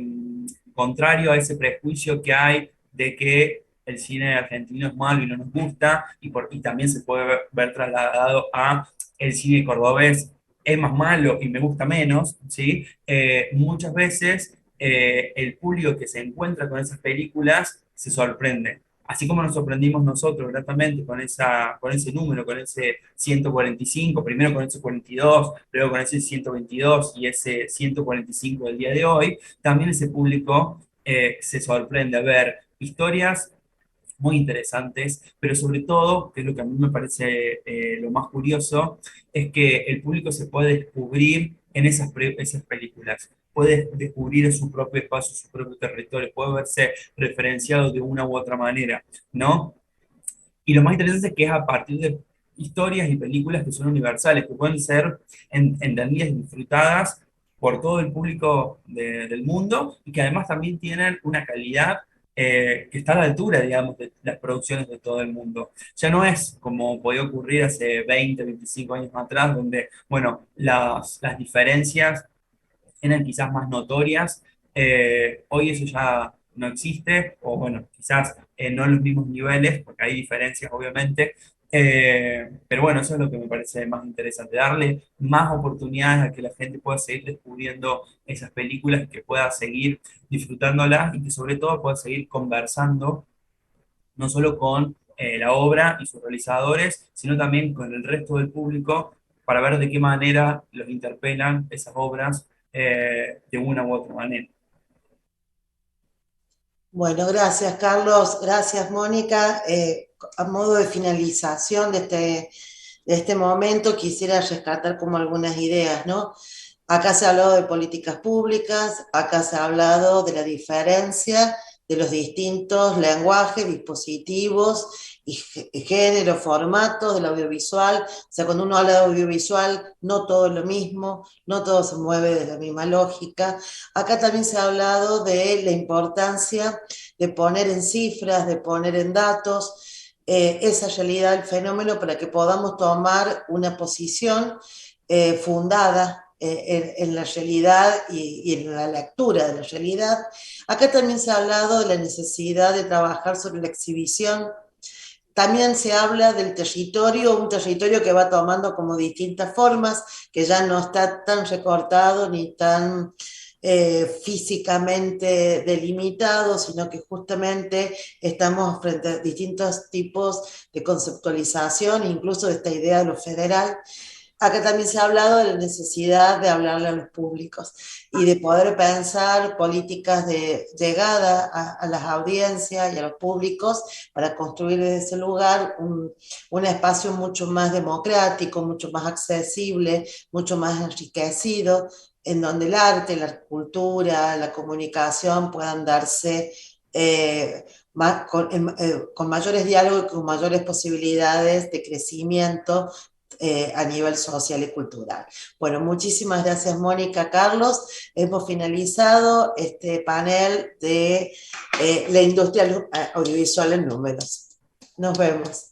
contrario a ese prejuicio que hay de que el cine argentino es malo y no nos gusta, y también se puede ver trasladado a el cine cordobés es más malo y me gusta menos, ¿sí? Muchas veces el público que se encuentra con esas películas se sorprende. Así como nos sorprendimos nosotros gratamente con ese número, con ese 145, primero con ese 42, luego con ese 122 y ese 145 del día de hoy, también ese público se sorprende a ver historias muy interesantes, pero sobre todo, que es lo que a mí me parece lo más curioso, es que el público se puede descubrir en esas películas, puede descubrir en su propio espacio, su propio territorio, puede verse referenciado de una u otra manera, ¿no? Y lo más interesante es que es a partir de historias y películas que son universales, que pueden ser entendidas y disfrutadas por todo el público del mundo y que además también tienen una calidad que está a la altura, digamos, de las producciones de todo el mundo. Ya no es como podía ocurrir hace 20, 25 años atrás, donde, bueno, las diferencias eran quizás más notorias. Hoy eso ya no existe, o bueno, quizás no en los mismos niveles, porque hay diferencias obviamente. Pero bueno, eso es lo que me parece más interesante, darle más oportunidades a que la gente pueda seguir descubriendo esas películas, que pueda seguir disfrutándolas y que sobre todo pueda seguir conversando no solo con la obra y sus realizadores, sino también con el resto del público para ver de qué manera los interpelan esas obras de una u otra manera. Bueno, gracias Carlos, gracias Mónica. A modo de finalización de este momento, quisiera rescatar como algunas ideas, ¿no? Acá se ha hablado de políticas públicas, acá se ha hablado de la diferencia de los distintos lenguajes, dispositivos y género, formatos del audiovisual. O sea, cuando uno habla de audiovisual, no todo es lo mismo, no todo se mueve de la misma lógica. Acá también se ha hablado de la importancia de poner en cifras, de poner en datos esa realidad del fenómeno para que podamos tomar una posición fundada en la realidad y en la lectura de la realidad. Acá también se ha hablado de la necesidad de trabajar sobre la exhibición. También se habla del territorio, un territorio que va tomando como distintas formas, que ya no está tan recortado ni tan físicamente delimitado, sino que justamente estamos frente a distintos tipos de conceptualización, incluso de esta idea de lo federal. Acá también se ha hablado de la necesidad de hablarle a los públicos y de poder pensar políticas de llegada a las audiencias y a los públicos para construir desde ese lugar un espacio mucho más democrático, mucho más accesible, mucho más enriquecido, en donde el arte, la cultura, la comunicación puedan darse con mayores diálogos y con mayores posibilidades de crecimiento a nivel social y cultural. Bueno, muchísimas gracias Mónica, Carlos. Hemos finalizado este panel de la industria audiovisual en números. Nos vemos.